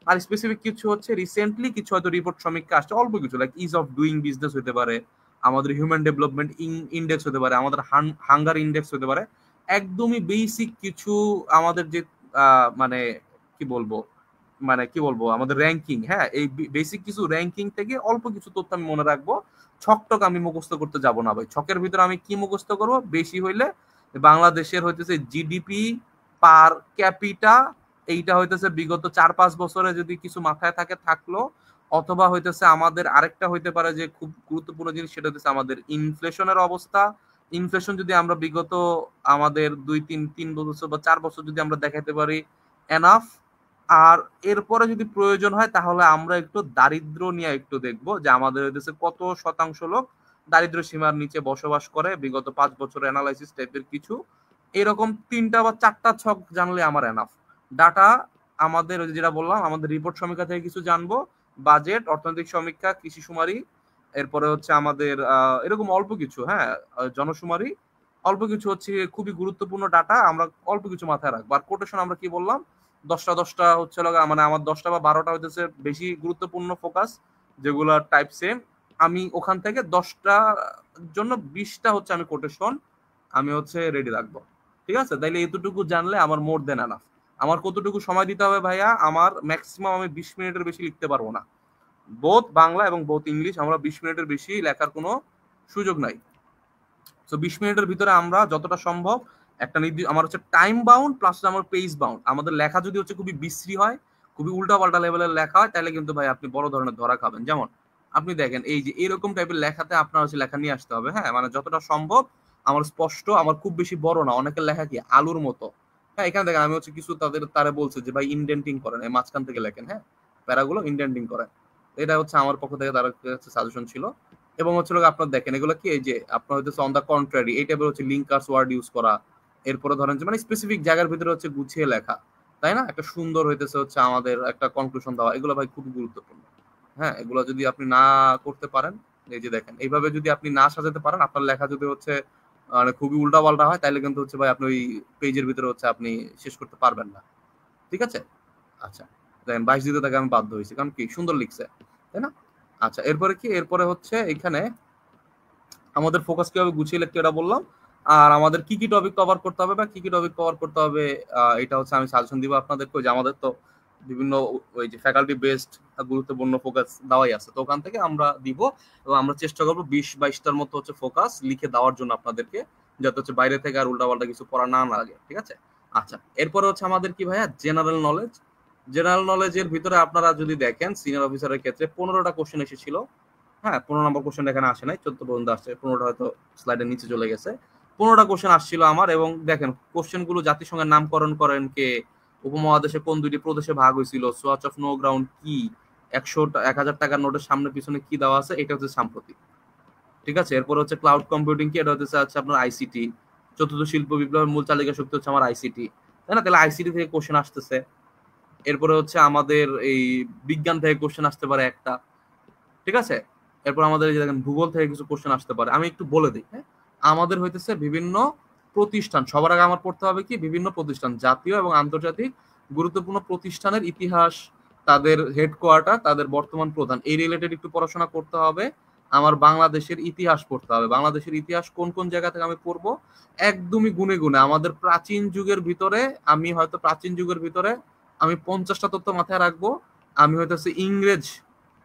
আর স্পেসিফিক কিছু হচ্ছে রিসেন্টলি কিছু হয়তো রিপোর্ট সমীক্ষা আসছে, অল্প কিছু, like is of doing business হতে পারে, আমাদের হিউম্যান ডেভেলপমেন্ট ইন্ডেক্স হতে পারে, আমাদের হাঙ্গার ইন্ডেক্স হতে পারে। একদমই বেসিক কিছু আমাদের যে মানে কি বলবো, আমাদের র্যাঙ্কিং, হ্যাঁ, এই বেসিক কিছু র্যাঙ্কিং থেকে অল্প কিছু তথ্য আমি মনে রাখবো। ছকটক আমি মুখস্থ করতে যাব না ভাই। ছকের ভিতরে আমি কি মুখস্থ করব, বেশি হইলে বাংলাদেশের হইতেছে জিডিপি পার ক্যাপিটা, এইটা হইতেছে বিগত 4-5 বছরে যদি কিছু মাথায় থাকে থাকলো, অথবা হইতেছে আমাদের আরেকটা হইতে পারে যে খুব গুরুত্বপূর্ণ জিনিস, সেটা হচ্ছে আমাদের ইনফ্লেশনের অবস্থা। ইনফ্লেশন যদি আমরা বিগত আমাদের 2-3 বছর বা 4 বছর যদি আমরা দেখাতে পারি, এনাফ। আর এরপরে যদি প্রয়োজন হয় তাহলে আমরা একটু দারিদ্র নিয়ে একটু দেখবো, যে আমাদের দেশে কত শতাংশ লোক দারিদ্র সীমার নিচে বসবাস করে, বিগত 5 বছর অ্যানালাইসিস টাইপের কিছু, এরকম 3টা বা 4টা ছক জানলে আমার এনাফ। ডাটা আমাদের ওই যে যেটা বললাম, আমাদের রিপোর্ট সমীক্ষা থেকে কিছু জানবো, বাজেট, অর্থনৈতিক সমীক্ষা, কৃষি শুমারি, এরপরে হচ্ছে আমাদের এরকম অল্প কিছু, হ্যাঁ, জনশুমারি, অল্প কিছু হচ্ছে খুবই গুরুত্বপূর্ণ ডাটা আমরা অল্প কিছু মাথায় রাখবো। আর কোটেশন আমরা কি বললাম, 10টা হচ্ছে মানে আমার 10টা বা 12টা হইতেছে বেশি গুরুত্বপূর্ণ ফোকাস, যেগুলো টাইপ সেম। আমি ওখান থেকে 10টা জন্য 20টা হচ্ছে আমি কোটেশন আমি হচ্ছে রেডি রাখবো, ঠিক আছে? তাইলে এতটুকু জানলে আমার মোর দেন এনাফ। আমার কতটুকু সময় দিতে হবে ভাইয়া, আমার ম্যাক্সিমাম আমি 20 মিনিটের বেশি লিখতে পারবো না। বোথ বাংলা এবং বোথ ইংলিশ আমরা 20 মিনিটের বেশি লেখার কোনো সুযোগ নাই। তো 20 মিনিটের ভিতরে আমরা যতটা সম্ভব একটা আমার হচ্ছে টাইম বাউন্ড প্লাস আমার পেজ বাউন্ড। আমাদের লেখা যদি হচ্ছে খুবই বিশ্রী হয়, খুবই উল্টাপাল্টা লেভেলের লেখা হয়, তাহলে কিন্তু ভাই আপনি বড় ধরনের ধরা খাবেন। যেমন আপনি দেখেন এই যে এরকম টাইপের লেখাতে আপনার হচ্ছে লেখা নিয়ে আসতে হবে, হ্যাঁ, মানে যতটা সম্ভব আমার স্পষ্ট, আমার খুব বেশি বড় না। অনেকের লেখা কি আলুর মতো, হ্যাঁ, এখানে দেখেন আমি হচ্ছে কিছু তারা বলছে যে ভাই ইনডেন্টিং করেন, এই মাঝখান থেকে লেখেন, হ্যাঁ, প্যারাগুলো ইনডেন্টিং করেন। এটা হচ্ছে আমার পক্ষ থেকে তার সাজেশন ছিল। এবং হচ্ছে আপনার দেখেন এগুলো কি, এই যে আপনার হচ্ছে অন দা কন্ট্রারি, এই টাইপের হচ্ছে লিঙ্কার্স ওয়ার্ড ইউজ করা, এরপরে ধরেন যে মানে স্পেসিফিক জায়গার ভিতরে হচ্ছে গুছিয়ে লেখা, তাই না? একটা সুন্দর হইতেছে হচ্ছে আমাদের একটা কনক্লুশন দেওয়া, এগুলো ভাই খুবই গুরুত্বপূর্ণ। হ্যাঁ, এগুলো যদি আপনি না করতে পারেন, এই যে দেখেন এইভাবে যদি আপনি না সাজাতে পারেন, আপনার লেখা যদি হচ্ছে মানে খুবই উল্টা পাল্টা হয়, তাহলে কিন্তু হচ্ছে ভাই আপনি ওই পেজের ভিতরে হচ্ছে আপনি শেষ করতে পারবেন না, ঠিক আছে? আচ্ছা, দেখেন 22 দিতে তাকে আমি বাধ্য হয়েছি, কারণ কি সুন্দর লিখছে, তাই না? আচ্ছা, এরপরে কি, এরপরে হচ্ছে এখানে আমাদের ফোকাস কিভাবে গুছিয়ে লিখতে এটা বললাম। আর আমাদের কি কি টপিক কভার করতে হবে বা কি কি টপিক কভার করতে হবে, এটা হচ্ছে আমি সাজেশন দিব আপনাদেরকে। যে আমাদের তো বিভিন্ন ওই যে ফ্যাকাল্টি বেসড গুরুত্বপূর্ণ ফোকাস দেওয়াই আছে, তো ওখান থেকে আমরা দিব। এবং আমরা চেষ্টা করবো 20-22টার মতো হচ্ছে ফোকাস লিখে দেওয়ার জন্য আপনাদেরকে, যাতে হচ্ছে বাইরে থেকে আর উল্টাপাল্টা কিছু পড়া না লাগে, ঠিক আছে? আচ্ছা, এরপরে হচ্ছে আমাদের কি ভাইয়া, জেনারেল নলেজ। জেনারেল নলেজের ভিতরে আপনারা যদি দেখেন সিনিয়র অফিসারের ক্ষেত্রে 15টা কোশ্চেন এসেছিল। হ্যাঁ, 15 নম্বর কোশ্চেন এখানে আসে নাই, 14 পর্যন্ত আসছে, 15টা হয়তো স্লাইডের নিচে চলে গেছে। 15টা কোশ্চেন আসছিল আমার। এবং দেখেন কোশ্চেন গুলো জাতিসংঘের নামকরণ করেন কে, উপমহাদেশে কোন 2টি প্রদেশে ভাগ হয়েছিল, সোয়াচ অফ নো গ্রাউন্ড কি, 1,000 টাকার নোটের সামনে পিছনে কি দেওয়া আছে, এটা হচ্ছে সাম্প্রতিক, ঠিক আছে? এরপর হচ্ছে ক্লাউড কম্পিউটিং কি, এটা হচ্ছে আপনার আইসিটি। চতুর্থ শিল্প বিপ্লবের মূল চালিকা শক্তি হচ্ছে আমার আইসিটি, তাই না? তাহলে আইসিটি থেকে কোশ্চেন আসতেছে। এরপরে হচ্ছে আমাদের এই বিজ্ঞান থেকে কোশ্চেন আসতে পারে একটা, ঠিক আছে? এরপর আমাদের এই যে দেখেন ভূগোল থেকে কিছু কোশ্চেন আসতে পারে। আমি একটু বলে দিই, হ্যাঁ, আমাদের হইতেছে বিভিন্ন প্রতিষ্ঠান, সবার আগে আমার পড়তে হবে কি, বিভিন্ন প্রতিষ্ঠান, জাতীয় এবং আন্তর্জাতিক গুরুত্বপূর্ণ প্রতিষ্ঠানের ইতিহাস, তাদের হেডকোয়ার্টার, তাদের বর্তমান প্রধান, এই রিলেটেড একটু পড়াশোনা করতে হবে। আমার বাংলাদেশের ইতিহাস পড়তে হবে, বাংলাদেশের ইতিহাস কোন কোন জায়গা থেকে আমি পড়বো একদমই গুনে গুনে। আমাদের প্রাচীন যুগের ভিতরে আমি হয়তো প্রাচীন যুগের ভিতরে আমি 50টা তথ্য মাথায় রাখবো। আমি হয়তো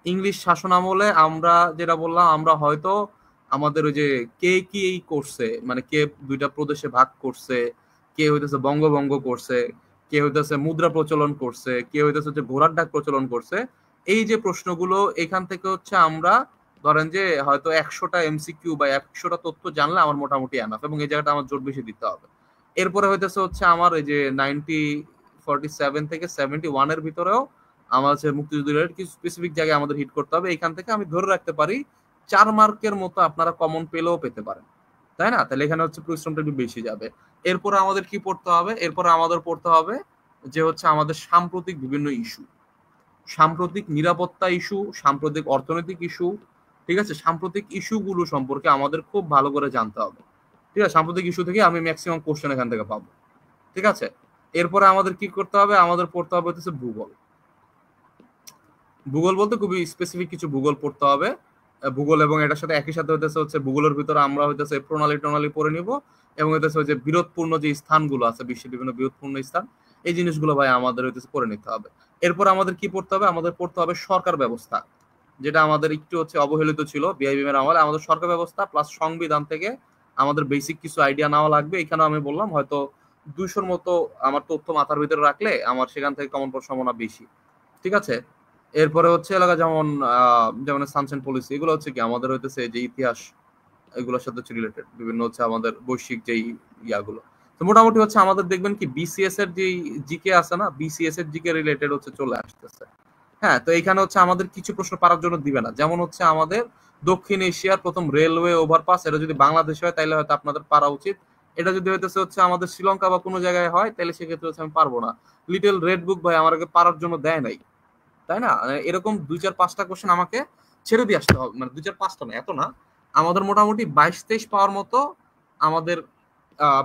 ইংলিশ শাসন আমলে আমরা যেটা বললাম, আমরা হয়তো আমাদের ওই যে কে কি এই করছে, মানে কে দুইটা প্রদেশে ভাগ করছে, কে হইতেছে বঙ্গভঙ্গ করছে, কে হইতেছে মুদ্রা প্রচলন করছে, কে হইতেছে যে ঘোড়ার ডাক প্রচলন করছে, এই যে প্রশ্নগুলো এখান থেকে হচ্ছে আমরা ধরেন যে হয়তো 100টা এমসিকিউ বা 100টা তথ্য জানলে আমার মোটামুটি এনাফ, এবং এই জায়গাটা আমার জোর বেশি দিতে হবে। এরপরে হচ্ছে আমার এই যে 47 থেকে 71 এর ভিতরেও আমার হচ্ছে মুক্তিযুদ্ধের কিছু স্পেসিফিক জায়গায় আমাদের হিট করতে হবে। এখান থেকে আমি ধরে রাখতে পারি 4 মার্কের মতো আপনারা কমন পেলেও পেতে পারেন, তাই না? তাহলে এখানে হচ্ছে পরিশ্রমটা একটু বেশি যাবে। এরপরে আমাদের কি পড়তে হবে? এরপরে আমাদের পড়তে হবে যে হচ্ছে আমাদের সাম্প্রতিক বিভিন্ন ইস্যু, সাম্প্রতিক নিরাপত্তা ইস্যু, সাম্প্রতিক অর্থনৈতিক ইস্যু, ঠিক আছে? সাম্প্রতিক ইস্যুগুলো সম্পর্কে আমাদের খুব ভালো করে জানতে হবে, ঠিক আছে? সাম্প্রতিক ইস্যু থেকে আমি ম্যাক্সিমাম কোশ্চেন এখান থেকে পাবো, ঠিক আছে? এরপরে আমাদের কি করতে হবে? আমাদের পড়তে হবে হচ্ছে ভূগোল। ভূগোল বলতে খুবই স্পেসিফিক কিছু ভূগোল পড়তে হবে। ভূগোল এবং এটার সাথে একই সাথে হচ্ছে ভূগোলের ভিতরে আমরা প্রণালী টনালী পড়ে নিব, এবং যে বিরোধপূর্ণ যে স্থানগুলো আছে, বিশ্বের বিভিন্ন বিরোধপূর্ণ স্থান, এই জিনিসগুলো ভাই আমাদের পড়ে নিতে হবে। এরপর আমাদের কি পড়তে হবে? আমাদের পড়তে হবে সরকার ব্যবস্থা, যেটা আমাদের একটু অবহেলিত ছিল বিআইবিএম এর আমলে। আমাদের সরকার ব্যবস্থা প্লাস সংবিধান থেকে আমাদের বেসিক কিছু আইডিয়া নেওয়া লাগবে। এখানে আমি বললাম হয়তো 200-র মতো আমার তথ্য মাথার ভিতরে রাখলে আমার সেখান থেকে কমন পাওয়ার সম্ভাবনা বেশি, ঠিক আছে? এরপরে এলাকা যেমন যেমন সানশাইন পলিসি, এগুলো কি আমাদের যে ইতিহাস, এগুলোর সাথে রিলেটেড বিভিন্ন আমাদের বৈশ্বিক যেই ইয়াগুলো। তো মোটামুটি আমাদের দেখবেন কি বিসিএস এর যে জিকে আছে না, বিসিএস এর জিকে রিলেটেড চলে আসতেছে। হ্যাঁ, তো এখানে আমাদের কিছু প্রশ্ন পারার জন্য দিবে না, যেমন আমাদের দক্ষিণ এশিয়ার প্রথম রেলওয়ে ওভারপাস, এটা যদি বাংলাদেশে হয় তাহলে হয়তো আপনাদের পারা উচিত। এটা যদি আমাদের শ্রীলঙ্কা বা কোনো জায়গায় হয় তাহলে সেক্ষেত্রে আমি পারবো না। লিটল রেড বুক ভাই আমাকে পারার জন্য দেয় নাই, তাই না? এরকম 2-4-5টা কোশ্চেন আমাকে ছেড়ে দিয়ে আসতে হবে, মানে 2-4-5টা না, এত না, আমাদের মোটামুটি 22-23 পাওয়ার মতো আমাদের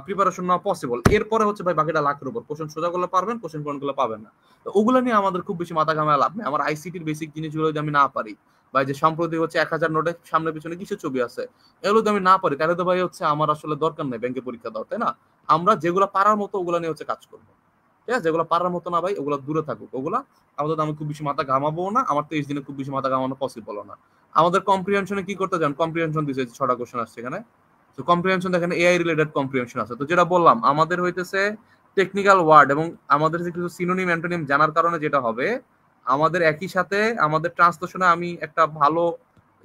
প্রিপারেশন নেওয়া পসিবল। এরপরে ভাই বাকিটা লাখের উপর কোশ্চেন সোজা করলে পারবেন, কোশ্চেন কোনগুলো পাবেন না। তো ওগুলো নিয়ে আমাদের খুব বেশি মাথা ঘামায় লাভ নেই। আমার আইসিটির বেসিক জিনিসগুলো যদি আমি না পারি, বা যে সম্প্রতি 1000 নোটের সামনে পিছনে কিছু ছবি আছে, এগুলো যদি আমি না পারি তাহলে তো ভাই আমার আসলে দরকার নেই ব্যাংকে পরীক্ষা দেওয়ার, তাই না? আমরা যেগুলো পারার মতো ওগুলো নিয়ে কাজ করবো, ঠিক আছে? যেগুলো পারার মতো না ভাই ওগুলো দূরে থাকুক, ওগুলা আমাদের আমি খুব বেশি মাথা ঘামাবো না। আমার 23 দিনে খুব বেশি মাথা ঘামানো পসিবল না। আমাদের কম্প্রিহেনশনে কি করতে যান? কম্প্রিহেনশন দিয়েছে 6টা কোশ্চেন আসছে এখানে। তো কম্প্রিহেনশন দেখেন এআই রিলেটেড কম্প্রিহেনশন আছে। তো যেটা বললাম আমাদের টেকনিক্যাল ওয়ার্ড এবং আমাদের যে কিছু সিনোনিম অ্যান্টোনিম জানার কারণে যেটা হবে, আমাদের একই সাথে আমাদের ট্রান্সলেশনে আমি একটা ভালো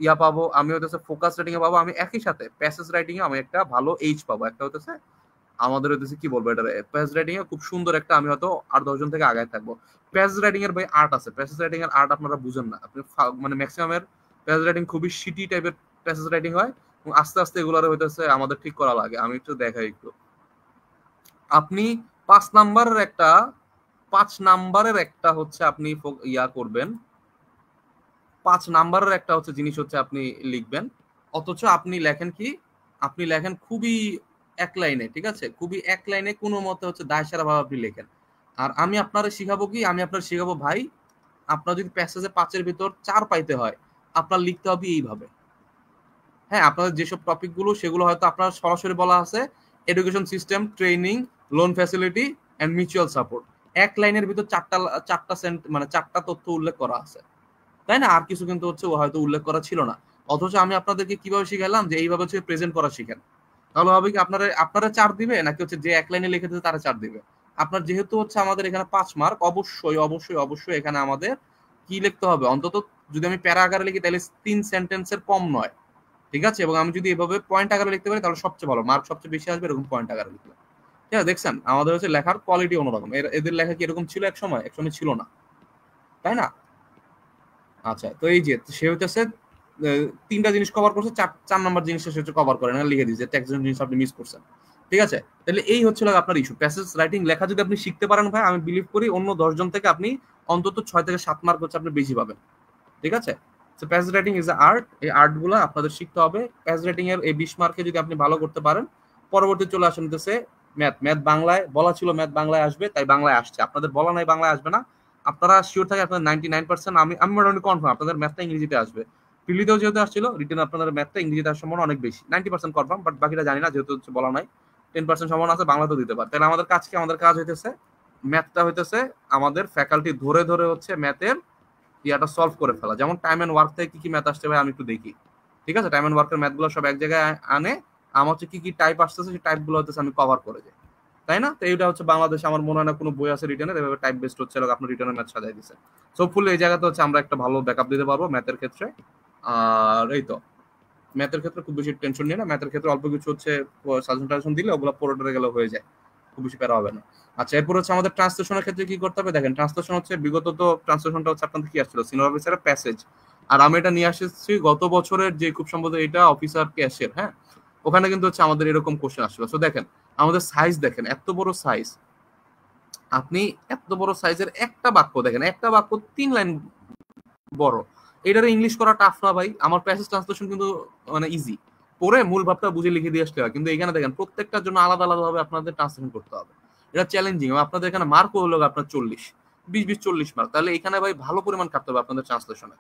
ইয়া পাবো, আমি ফোকাস রাইটিং এ পাবো, আমি একই সাথে প্যাসেজ রাইটিং এ আমি একটা ভালো এইচ পাবো। একটা আমাদের কি বলবো, এটা প্যাসেজ রাইটিং এ খুব সুন্দর একটা, আমি হয়তো আর 10 জন থেকে আগায় থাকবো। প্যাসেজ রাইটিং এর ভাই আর্ট আছে, প্যাসেজ রাইটিং এর আর্ট আপনারা বুঝেন না। আপনি মানে ম্যাক্সিমাম এর প্যাসেজ রাইটিং খুবই শিটি টাইপের প্যাসেজ রাইটিং হয়, এবং আস্তে আস্তে এগুলোর আমাদের ঠিক করা লাগে। আমি একটু দেখাই একটু। আপনি 5 নাম্বারের একটা আপনি ইয়া করবেন, 5 নাম্বারের একটা জিনিস আপনি লিখবেন, অথচ আপনি লেখেন কি, আপনি লেখেন খুবই এক লাইনে, ঠিক আছে? খুবই এক লাইনে কোনো মতে দায়সারা ভাবে আপনি লেখেন। আর আমি আপনারা শিখাবো কি, আমি আপনার শিখাবো ভাই, আপনার যদি প্যাসেজে 5-এর ভিতর 4 পাইতে হয় আপনার লিখতে হবে এইভাবে। হ্যাঁ, আপনাদের যেসব টপিক গুলো সেগুলো হয়তো আপনার সরাসরি বলা আছে education system, training, loan facility and mutual support. এক লাইনের ভিতর 4টা তথ্য উল্লেখ করা আছে, তাই না? আর কিছু কিন্তু হয়তো উল্লেখ করা ছিল না। অথচ আমি আপনাদেরকে কিভাবে শিখাইলাম যে এইভাবে প্রেজেন্ট করা শিখেন। তাহলে হবে কি, আপনারা 4 দিবে নাকি যে এক লাইনে লিখে দিতে তারা 4 দিবে? আপনার যেহেতু আমাদের এখানে 5 মার্ক, অবশ্যই অবশ্যই অবশ্যই এখানে আমাদের কি লিখতে হবে, অন্তত যদি আমি প্যারা আকারে লিখি তাহলে 3 সেন্টেন্সের কম নয়, ঠিক আছে? এবং আমি যদি এভাবে পয়েন্ট আকারে লিখতে পারি তাহলে সবচেয়ে ভালো, মার্ক সবচেয়ে বেশি আসবে এরকম পয়েন্ট আকারে লিখলে। ঠিক আছে, দেখছেন আমাদের লেখার কোয়ালিটি অন্যরকম। এদের লেখা কি এরকম ছিল এক সময় ছিল না, তাই না? আচ্ছা, তো এই যে সে 3টা জিনিস কভার করছে, 4 নাম্বার জিনিসটা সে কভার করে না, লিখে দিয়েছে একটা জিনিস আপনি মিস করছেন, ঠিক আছে? তাহলে এই আপনার ইস্যু। প্যাসেজ রাইটিং লেখা যদি আপনি শিখতে পারেন ভাই, আমি বিলিভ করি অন্য 10 জন থেকে আপনি অন্তত 6 থেকে 7 মার্ক আপনি বেশি পাবেন, ঠিক আছে? So passage writing is a art. এই আর্ট গুলো আপনাদের শিখতে হবে। প্যাসেজ রাইটিং এর এই 20 মার্কে যদি আপনি ভালো করতে পারেন, পরবর্তী চলে আসেন ম্যাথ বাংলায় বলা ছিল, ম্যাথ বাংলায় আসবে, তাই বাংলায় আসছে। আপনাদের বলা নাই বাংলায় আসবে না, আপনারা শিওর থাকে আপনাদের 99%, আমি মোটামুটি কনফার্ম আপনাদের ম্যাথটা ইংরেজিতে আসবে। প্রিলিতেও যেহেতু আসছিল, রিটেন আপনাদের ম্যাথটা ইংরেজিতে আসার সম্ভাবনা অনেক বেশি, 90% কনফার্ম, বাট বাকিটা জানি না, যেহেতু বলা নাই। 10% সম্ভাবনা আছে বাংলাতেও দিতে পারে। তাহলে আমাদের কাজ কি? আমাদের কাজ হইতেছে ম্যাথটা হইতেছে আমাদের ফ্যাকাল্টি ধরে ধরে হচ্ছে ম্যাথের ইয়াটা সলভ করে ফেলা। যেমন টাইম এন্ড ওয়ার্ক থেকে কি কি ম্যাথ আসছে ভাই আমি একটু দেখি, ঠিক আছে? টাইম এন্ড ওয়ার্কের ম্যাথগুলো সব এক জায়গায় আনে, আমার হচ্ছে কি কি টাইপ আসতেছে সেই টাইপগুলো হচ্ছে আমি কভার করে যাই, তাই না? তো এইটা হচ্ছে বাংলাদেশে আমার মনে হয় না কোনো বই আছে রিটার্নের এভাবে টাইপ বেসড হচ্ছে আপনার রিটার্নের ম্যাথ সাজাই দিচ্ছে। সো ফুল এই জায়গাতে হচ্ছে আমরা একটা ভালো ব্যাকআপ দিতে পারবো ম্যাথের ক্ষেত্রে। আর এই তো ম্যাথের ক্ষেত্রে খুব বেশি টেনশন নিয়ে না, ম্যাথের ক্ষেত্রে অল্প কিছু হচ্ছে সাজেশন টাজেশন দিলে ওগুলো পড়ে গেলে হয়ে যায়, খুব বেশি প্যারা হবে না। আচ্ছা, এরপর হচ্ছে আমাদের ট্রান্সলেশনের ক্ষেত্রে কি করতে হবে দেখেন। ট্রান্সলেশন হচ্ছে বিগত তো ট্রান্সলেশনটা হচ্ছে আপনাদের কি আসছিল, সিনিয়র অফিসারের প্যাসেজ, আর আমি এটা নিয়ে আসছি গত বছরের যে খুব সম্ভবত এটা অফিসার ক্যাশের, হ্যাঁ, ওখানে কিন্তু হচ্ছে আমাদের এরকম কোশ্চেন আসছিল। সো দেখেন আমাদের সাইজ দেখেন, এত বড় সাইজ, আপনি এত বড় সাইজের একটা বাক্য দেখেন, একটা বাক্য 3 লাইন বড়, এটারে ইংলিশ করা টাফ না ভাই? আমার প্যাসেজ ট্রান্সলেশন কিন্তু মানে ইজি, পড়ে মূল ভাবটা বুঝে লিখে দিয়ে আসতে হয়, কিন্তু এখানে দেখেন প্রত্যেকটার জন্য আলাদা আলাদা ভাবে আপনাদের ট্রান্সলেশন করতে হবে, এটা চ্যালেঞ্জিং। আপনাদের এখানে মার্ক হলো আপনার 40 মার্ক, তাহলে এখানে ভাই ভালো পরিমাণ কাটতে হবে আপনাদের ট্রান্সলেশনে,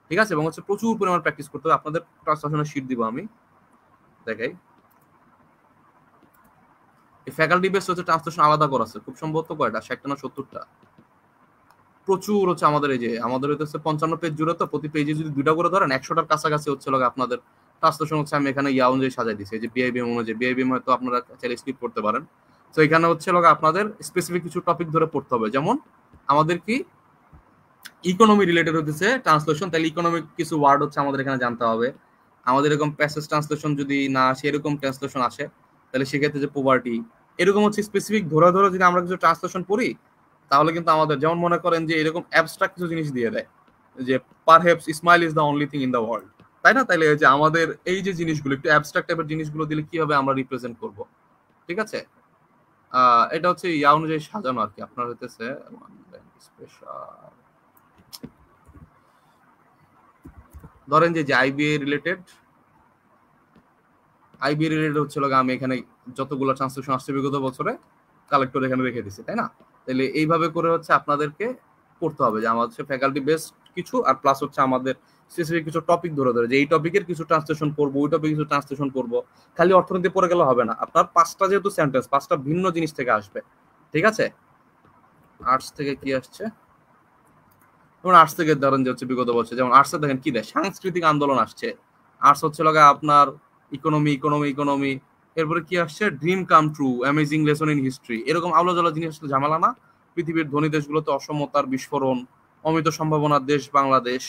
ঠিক আছে? এবং হচ্ছে প্রচুর পরিমাণ প্র্যাকটিস করতে হবে। আপনাদের ট্রান্সলেশনের শীট দিব আমি, দেখাই। এই ফ্যাকাল্টি বেস হচ্ছে ট্রান্সলেশন আলাদা করা আছে, খুব সম্ভবত কয়টা, 60টা না 70টা, প্রচুর হচ্ছে আমাদের। এই যে আমাদের হচ্ছে 55 পেজ জুড়ে, তো প্রতি পেজে যদি 2টা করে ধরেন 100টার কাছাকাছি হচ্ছে আপনাদের ট্রান্সলেশন হচ্ছে আমি এখানে ইয়া অনুযায়ী সাজাই দিচ্ছি, যে বিআইবিএম অনুযায়ী। বিআইবিএম হয়তো আপনারা চাইলে স্কিপ করতে পারেন। তো এখানে হচ্ছে আপনাদের স্পেসিফিক কিছু টপিক ধরে পড়তে হবে, যেমন আমাদের কি ইকোনমি রিলেটেড হচ্ছে ট্রান্সলেশন, তাহলে ইকোনমিক কিছু ওয়ার্ড হচ্ছে আমাদের এখানে জানতে হবে। আমাদের এরকম প্যাসেজ ট্রান্সলেশন যদি না আসে, এরকম ট্রান্সলেশন আসে, তাহলে সেক্ষেত্রে যে পোভার্টি, এরকম হচ্ছে স্পেসিফিক ধরে ধরে যদি আমরা কিছু ট্রান্সলেশন পড়ি, তাহলে কিন্তু আমাদের যেমন মনে করেন যে এরকম অ্যাবস্ট্রাক্ট কিছু জিনিস দিয়ে দেয়, যে perhaps smile is the only thing in the world, তাই না? তাইলে যে আমাদের এই যে জিনিসগুলো একটু অ্যাবস্ট্রাক্ট টাইপের জিনিসগুলো দিলে কিভাবে আমরা রিপ্রেজেন্ট করব, ঠিক আছে? এটা হচ্ছে ইয়া অনুযায়ী সাজানো আর কি। আপনার হইতেছে স্পেশাল, ধরেন যে আইবিএ রিলেটেড হচ্ছে আমি এখানে যতগুলো ট্রান্সলেশন আসছে বিগত বছরে কালেক্টর এখানে রেখে দিচ্ছি, তাই না? তাহলে এইভাবে করে হচ্ছে আপনাদেরকে পড়তে হবে যে আমাদের ফ্যাকাল্টি বেসড কিছু, আর প্লাস হচ্ছে আমাদের স্পেসিফিক কিছু টপিক ধরে ধরে যে এই টপিকের কিছু ট্রান্সলেশন করবো, ওই টপিক কিছু ট্রান্সলেশন করবো। খালি অর্থনীতি পড়ে গেলে হবে না, আপনার 5টা যেহেতু সেন্টেন্স 5টা ভিন্ন জিনিস থেকে আসবে, ঠিক আছে? আর্টস থেকে কি আসছে, যেমন আর্টস থেকে ধরেন যে হচ্ছে বিগত বছর, যেমন আর্টসে দেখেন কি দেয়, সাংস্কৃতিক আন্দোলন আসছে। আর্টস হচ্ছে আপনার ইকোনমি, এরপরে কি আসছে, dream come true, amazing lesson in history, এরকম আলো জ্বালা জিনিস আসলে ঝামেলা না। পৃথিবীর ধনী দেশগুলোতে অসমতার বিস্ফোরণ, অমিত সম্ভাবনার দেশ বাংলাদেশ,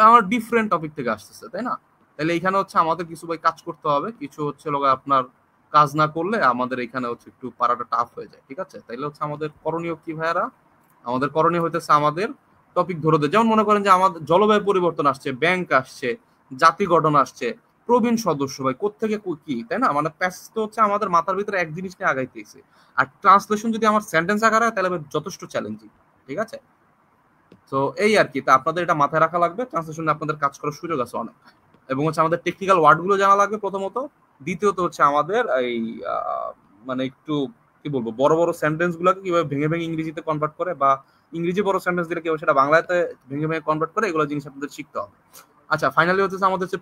আমার ডিফারেন্ট টপিক থেকে আসতেছে, তাই না? তাহলে এখানে হচ্ছে আমাদের কিছু ভাই কাজ করতে হবে, কিছু হচ্ছে আপনার কাজ না করলে আমাদের এখানে হচ্ছে একটু পারাটা টাফ হয়ে যায়, ঠিক আছে? তাইলে হচ্ছে আমাদের করণীয় কি ভাইয়ারা? আমাদের করণীয় হইতেছে আমাদের টপিক ধরে দেয়, যেমন মনে করেন যে আমাদের জলবায়ু পরিবর্তন আসছে, ব্যাংক আসছে, জাতি গঠন আসছে, প্রবীণ সদস্য ভাই কোত্থেকে কি, তাই না? মানে প্যাসেজ তো হচ্ছে আমাদের মাথার ভিতরে এক জিনিস নিয়ে আগাইতেছে, আর ট্রান্সলেশন যদি আমার সেন্টেন্স আকারে হয় তাহলে যথেষ্ট চ্যালেঞ্জিং, ঠিক আছে? তো এই আর কি, তা আপনাদের এটা মাথায় রাখা লাগবে, ট্রান্সলেশনে আপনাদের কাজ করার সুযোগ আছে অনেক। এবং হচ্ছে আমাদের টেকনিক্যাল ওয়ার্ডগুলো জানা লাগবে প্রথমত, দ্বিতীয়ত হচ্ছে আমাদের এই মানে একটু কি বলবো, বড় বড় সেন্টেন্স গুলোকে কিভাবে ভেঙে ভেঙে ইংরেজিতে কনভার্ট করে, বা ইংরেজি বড় সেন্টেন্স দিলে কিভাবে সেটা বাংলাতে ভেঙে ভেঙে কনভার্ট করে, এগুলো জিনিস আপনাদের শিখতে হবে। আচ্ছা, ফাইনালি হচ্ছে আমাদের হচ্ছে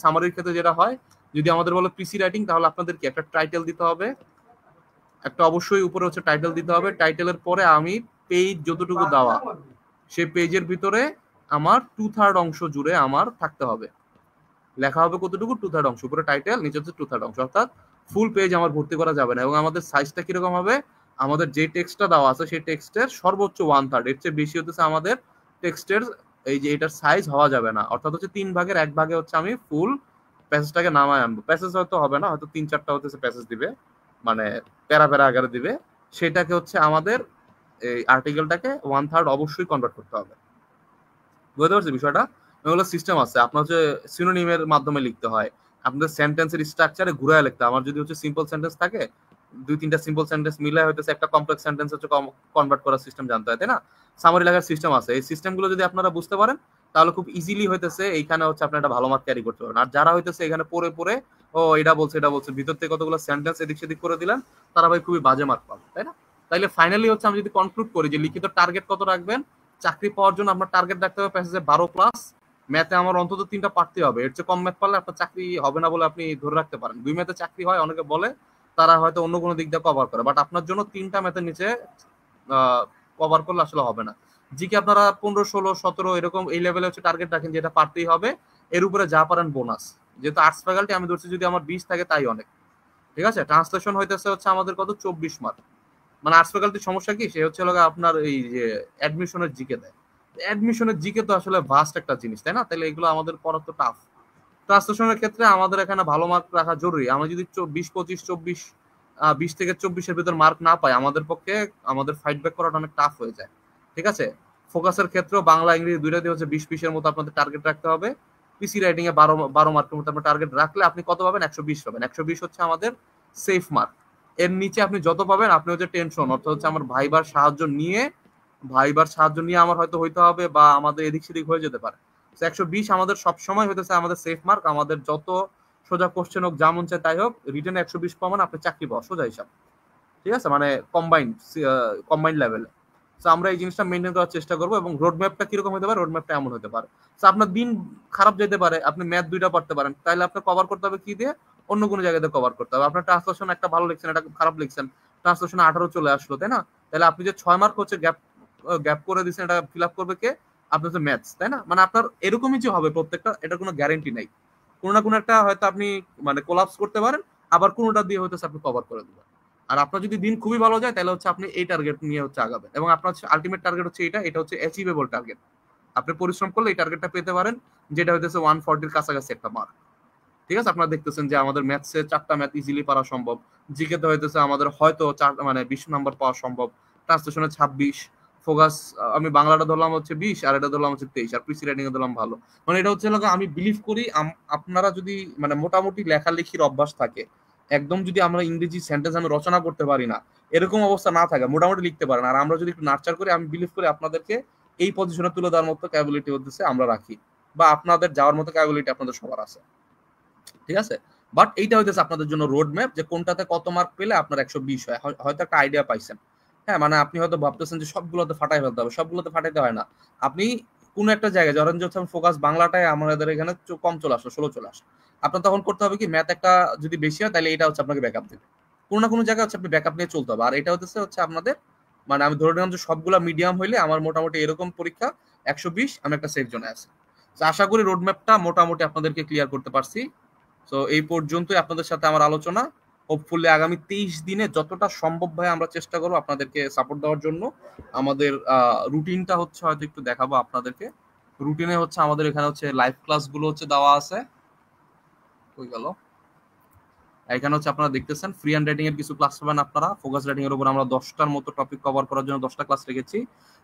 সামারির ক্ষেত্রে যেটা হয়, যদি আমাদের বলে পিসি রাইটিং, তাহলে আপনাদের কি একটা টাইটেল দিতে হবে, একটা অবশ্যই উপরে হচ্ছে টাইটেল দিতে হবে। টাইটেলের পরে আমি পেজ যতটুকু দেওয়া, সেই পেজের ভিতরে আমার 2/3 অংশ জুড়ে আমার থাকতে হবে, লেখা হবে কতটুকু, 2/3 অংশ, উপরে টাইটেল, নিচে হচ্ছে 2/3 অংশ, অর্থাৎ ফুল পেজ আমার ভর্তি করা যাবে না। এবং আমাদের সাইজটা কিরকম হবে, আমাদের যে টেক্সটটা দেওয়া আছে সেই টেক্সটের সর্বোচ্চ 1/3, এর চেয়ে বেশি হতেছে আমাদের টেক্সটের এই যে এটার সাইজ হওয়া যাবে না, অর্থাৎ হচ্ছে 3/1 ভাগে হচ্ছে আমি ফুল প্যাসেজটাকে নামায় আনবো। প্যাসেজ হয়তো হবে না, হয়তো 3-4টা হচ্ছে প্যাসেজ দিবে, মানে প্যারা প্যারা আকারে দিবে, সেটাকে হচ্ছে আমাদের এই আর্টিকেলটাকে 1/3 অবশ্যই কনভার্ট করতে হবে। বুঝতে পারছি বিষয়টা? এগুলো সিস্টেম আছে, আপনার হচ্ছে সিনোনিমের মাধ্যমে লিখতে হয়, আপনাদের সেন্টেন্সের স্ট্রাকচারে ঘুরায় লিখতে হয়। আমার যদি হচ্ছে সিম্পল সেন্টেন্স থাকে, 2-3টা সিম্পল সেন্টেন্স মিলে হইতেছে একটা কমপ্লেক্স সেন্টেন্স হচ্ছে কনভার্ট করার সিস্টেম জানতে হয়, তাই না? সামারি লেখার সিস্টেম আছে, এই সিস্টেমগুলো যদি আপনারা বুঝতে পারেন তাহলে খুব ইজিলি হইতেছে এইখানে হচ্ছে আপনি একটা ভালো মার্ক ক্যারি করতে পারেন। আর যারা হইতেছে এখানে পড়ে পড়ে ও এটা বলছে ভিতর থেকে কতগুলো সেন্টেন্স এদিক সেদিক করে দিলেন, তারা ভাই খুবই বাজে মার্ক পাবে, তাই না? তাইলে ফাইনালি হচ্ছে আমি যদি কনক্লুড করি যে লিখিত টার্গেট কত রাখবেন, চাকরি পাওয়ার জন্য আপনার টার্গেট রাখতে হবে প্যাসেজে 12+, ম্যাথে আমার অন্তত 3টা পারতে হবে। এর চেয়ে কম ম্যাথ পারলে আপনার চাকরি হবে না বলে আপনি ধরে রাখতে পারেন। 2 ম্যাথে চাকরি হয় অনেকে বলে, তারা হয়তো অন্য কোনো দিক দিয়ে কভার করে, বাট আপনার জন্য 3টা ম্যাথের নিচে কভার করলে আসলে হবে না। জিকে আপনারা 15, 16, 17 এরকম এই লেভেলে হচ্ছে টার্গেট রাখেন, যেটা পারতেই হবে, এর উপরে যা পারেন বোনাস। যেহেতু আর্টস ফ্যাকাল্টি আমি ধরছি যদি আমার 20 থাকে তাই অনেক, ঠিক আছে। ট্রান্সলেশন হইতেছে হচ্ছে আমাদের কত 24 মার্ক। মানে আর্টস ফ্যাকাল্টির সমস্যা কি, সে হচ্ছে আপনার এই যে অ্যাডমিশনের জিকে দেয়। অ্যাডমিশনের জিকে তো আসলে ভাস্ট একটা জিনিস, তাই না? তাহলে এগুলো আমাদের পড়া তো টাফ। ট্রান্সলেশনের ক্ষেত্রে আমাদের এখানে ভালো মার্ক রাখা জরুরি। আমরা যদি 20, 25, 24, 20 থেকে 24-এর ভিতর মার্ক না পাই, আমাদের পক্ষে আমাদের ফাইট ব্যাক করাটা অনেক টাফ হয়ে যায়, ঠিক আছে। ফোকাসের ক্ষেত্রেও বাংলা ইংরেজি দুইটা দিয়ে হচ্ছে 20-20-এর মতো আপনাদের টার্গেট রাখতে হবে। পিসি রাইটিং এ 12 মার্কের মতো আপনার টার্গেট রাখলে আপনি কত পাবেন? 120 পাবেন। 120 হচ্ছে আমাদের সেফ মার্ক। এর নিচে আপনি যত পাবেন, আপনি হচ্ছে টেনশন, অর্থাৎ হচ্ছে আমার ভাইবার সাহায্য নিয়ে আমার হয়তো হইতে হবে, বা আমাদের এদিক সেদিক হয়ে যেতে পারে। 120 আমাদের সবসময় হইতেছে আমাদের সেফ মার্ক। আমাদের যত সোজা কোশ্চেন হোক, যা মন চায় তাই হোক, রিটেনে 120 পাবেন, আপনি চাকরি পাওয়া সোজা হিসাব, ঠিক আছে, মানে কম্বাইন্ড লেভেলে। তো আমরা এই জিনিসটা মেনটেন করার চেষ্টা করবো। এবং রোড ম্যাপটা কিরকম হতে পারে? রোড ম্যাপটা এমন হতে পারে, তো আপনার দিন খারাপ যেতে পারে, আপনি ম্যাথ 2টা পড়তে পারেন, তাহলে আপনার কভার করতে হবে কি দিয়ে? অন্য কোনো জায়গাতে কভার করতে হবে। আপনার ট্রান্সলেশন একটা ভালো লিখছেন, একটা খারাপ লিখছেন, ট্রান্সলেশনে 18 চলে আসলো, তাই না? তাহলে আপনি যে 6 মার্ক হচ্ছে গ্যাপ করে দিচ্ছেন, এটা ফিল আপ করবে কে? আপনার হচ্ছে ম্যাথস, তাই না? মানে আপনার এরকমই যে হবে প্রত্যেকটা, এটার কোনো গ্যারেন্টি নাই। কোনো না কোনো একটা হয়তো আপনি মানে কোলাপস করতে পারেন, আবার কোনোটা দিয়ে হয়তো আপনি কভার করে দেবেন। আর আপনার যদি দিন খুবই ভালো যায়, তাহলে হচ্ছে আপনি এই টার্গেট নিয়ে হচ্ছে আগাবেন, এবং আপনার আলটিমেট টার্গেট হচ্ছে এটা হচ্ছে অ্যাচিভেবল টার্গেট। আপনি পরিশ্রম করলে এই টার্গেটটা পেতে পারেন, যেটা হইতেছে 140-এর কাছাকাছি একটা মার্ক, ঠিক আছে। আপনারা দেখতেছেন যে আমাদের ম্যাথসে 4টা ম্যাথ ইজিলি পারা সম্ভব, জিকেতে হইতেছে আমাদের হয়তো 20 নাম্বার পাওয়া সম্ভব, ট্রান্সলেশনে 26, ফোকাস আমি বাংলাটা ধরলাম হচ্ছে 20, আর এটা ধরলাম হচ্ছে 23, আর পিসি রাইটিং এ ধরলাম ভালো। মানে এটা হচ্ছে আমি বিলিভ করি আপনারা যদি মানে মোটামুটি লেখালেখির অভ্যাস থাকে, একদম যদি আমরা ইংরেজি সেন্টেন্স আমি রচনা করতে পারি না, এরকম অবস্থা না থাকে, মোটামুটি লিখতে পারেন, আর আমরা যদি একটু নার্চার করি, আমি বিলিভ করি আপনাদেরকে এই পজিশনে তুলে দেওয়ার মতো ক্যাপাবিলিটি হচ্ছে আমরা রাখি, বা আপনাদের যাওয়ার মতো ক্যাপাবিলিটি আপনাদের সবার আছে, ঠিক আছে। বাট এইটা হইতেছে আপনাদের জন্য রোড ম্যাপ, যে কোনটাতে কত মার্ক পেলে আপনার 120 হয়, হয়তো একটা আইডিয়া পাইছেন। হ্যাঁ, মানে আপনি হয়তো ভাবতেছেন যে সবগুলোতে ফাটাই ফেলতে হবে, সবগুলোতে ফাটাইতে হয় না। আপনি কোন একটা জায়গায়, ধরেন যে ফোকাস বাংলাটায় আমাদের এখানে কম চলে আসলো, 16 চলে আসলো, আপনার তখন করতে হবে কি, ম্যাথ একটা যদি বেশি হয়, তাহলে এটা হচ্ছে আপনাকে ব্যাকআপ দেবে। কোনো না কোনো জায়গায় হচ্ছে আপনি ব্যাকআপ নিয়ে চলতে হবে। আর এটা হচ্ছে আপনাদের মানে আমি ধরে নিলাম যে সবগুলা মিডিয়াম হইলে আমার মোটামুটি এরকম পরীক্ষা 120, আমি একটা সেফ জোনে আছি। তো আশা করি রোড ম্যাপটা মোটামুটি আপনাদেরকে ক্লিয়ার করতে পারছি। তো এই পর্যন্তই আপনাদের সাথে আমার আলোচনা। হোপফুলি আগামী 23 দিনে যতটা সম্ভব ভাই আমরা চেষ্টা করবো আপনাদেরকে সাপোর্ট দেওয়ার জন্য। আমাদের রুটিনটা হচ্ছে হয়তো একটু দেখাবো আপনাদেরকে। রুটিনে হচ্ছে আমাদের এখানে হচ্ছে লাইভ ক্লাসগুলো হচ্ছে দেওয়া আছে, কই গেল, এখানে হচ্ছে আপনারা দেখতেছেন ফ্রি হ্যান্ড রাইটিং এর কিছু ক্লাস পাবেন আপনারা। ফোকাস রাইটিং এর উপর আমরা 10টার মতো টপিক কভার করার জন্য 10টা ক্লাস রেখেছি।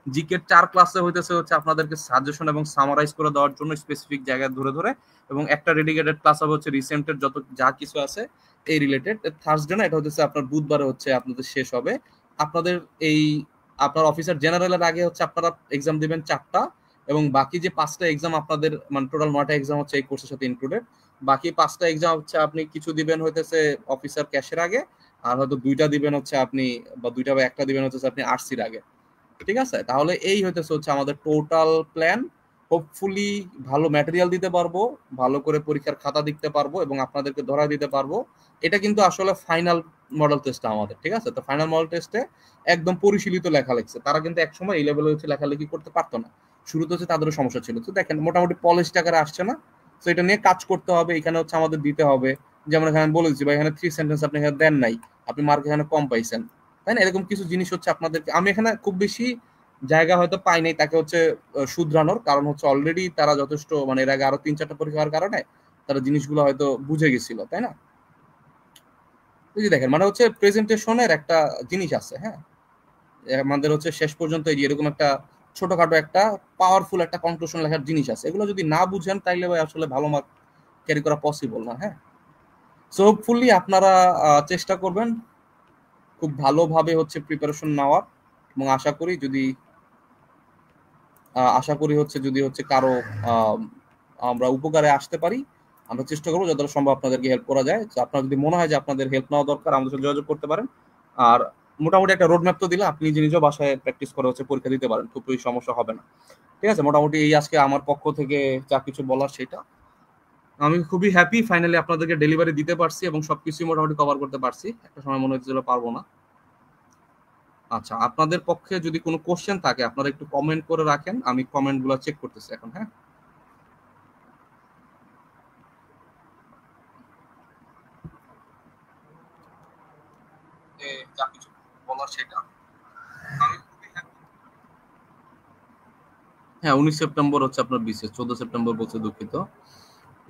জিকে 4 ক্লাসে হচ্ছে আপনাদেরকে সাজেশন এবং সামারাইজ করে দেওয়ার জন্য স্পেসিফিক জায়গায় ধরে ধরে, এবং একটা ডেডিকেটেড ক্লাস হবে হচ্ছে রিসেন্টের যত যা কিছু আছে এই রিলেটেড। থার্সডে না, এটা হচ্ছে আপনার বুধবারে হচ্ছে আপনাদের শেষ হবে। আপনাদের এই আপনার অফিসার জেনারেলের আগে হচ্ছে আপনারা এক্সাম দিবেন 4টা, এবং বাকি যে 5টা এক্সাম আপনাদের মানে টোটাল 9টা এক্সাম হচ্ছে এই কোর্সের সাথে ইনক্লুডেড। বাকি 5টা এক্সাম হচ্ছে আপনি কিছু দিবেন হইতেছে অফিসার ক্যাশের আগে, আর হয়তো 2টা দিবেন হচ্ছে আপনি, বা 2টা বা 1টা দিবেন হচ্ছে আপনি আরসির আগে, ঠিক আছে। তাহলে এই হচ্ছে আমাদের টোটাল প্ল্যান। হোপফুলি ভালো ম্যাটেরিয়াল দিতে পারবো, ভালো করে পরীক্ষার খাতা দিতে পারবো, এবং আপনাদেরকে ধরা দিতে পারবো। এটা কিন্তু আসলে ফাইনাল মডেল টেস্টটা আমাদের, ঠিক আছে। তো ফাইনাল মডেল টেস্টে একদম পরিশীলিত লেখা লিখছে, তারা কিন্তু একসময় এই লেভেলে হচ্ছে লেখালেখি করতে পারতো না, শুরুতে হচ্ছে তাদেরও সমস্যা ছিল। তো দেখেন মোটামুটি পলিশ টাকারে আসছে না। তো এটা নিয়ে কাজ করতে হবে, এখানে হচ্ছে আমাদের দিতে হবে। যেমন এখানে বলে দিচ্ছি, বা এখানে 3 সেন্টেন্স আপনি এখানে দেন নাই, আপনি মার্ক এখানে কম পাইছেন, তাই না? এরকম কিছু জিনিস হচ্ছে আপনাদেরকে, আমি এখানে খুব বেশি জায়গা হয়তো পাই নাই তাকে হচ্ছে শুধরানোর, কারণ হচ্ছে অলরেডি তারা যথেষ্ট মানে এর আগে আরো 3-4টা পরীক্ষা হওয়ার কারণে তারা জিনিসগুলো হয়তো বুঝে গেছিল, তাই না? এই যে দেখেন মানে হচ্ছে প্রেজেন্টেশনের একটা জিনিস আছে, হ্যাঁ, আমাদের হচ্ছে শেষ পর্যন্ত এই যে এরকম একটা ছোটখাটো একটা পাওয়ারফুল একটা কনক্লুশন লেখার জিনিস আছে, এগুলো যদি না বুঝেন তাইলে ভাই আসলে ভালো মার্ক ক্যারি করা পসিবল না। হ্যাঁ, সো হোপফুলি আপনারা চেষ্টা করবেন খুব ভালোভাবে হচ্ছে প্রিপারেশন নেওয়ার, এবং আশা করি হচ্ছে যদি হচ্ছে কারো আমরা উপকারে আসতে পারি, আমরা চেষ্টা করবো যতটা সম্ভব আপনাদেরকে হেল্প করা যায়। তো আপনার যদি মনে হয় যে আপনাদের হেল্প নেওয়া দরকার, আমাদের সাথে যোগাযোগ করতে পারেন। আর মোটামুটি একটা রোড ম্যাপ তো দিলে আপনি নিজে নিজেও বাসায় প্র্যাকটিস করে হচ্ছে পরীক্ষা দিতে পারেন, খুব বেশি সমস্যা হবে না। ঠিক আছে, মোটামুটি এই আজকে আমার পক্ষ থেকে যা কিছু বলার সেটা। আমি খুবই হ্যাপি ফাইনালি আপনাদেরকে ডেলিভারি দিতে পারছি এবং সবকিছুই মোটামুটি কভার করতে পারছি। একটা সময় মনে হচ্ছিল পারবো না। আচ্ছা, আপনাদের পক্ষে যদি কোনো কোশ্চেন থাকে আপনারা একটু কমেন্ট করে রাখেন, আমি কমেন্ট গুলো চেক করতেছি এখন। হ্যাঁ, যা কিছু বলার সেটা। হ্যাঁ, 19 সেপ্টেম্বর হচ্ছে আপনার বিসিএস, 14 সেপ্টেম্বর বলছে, দুঃখিত।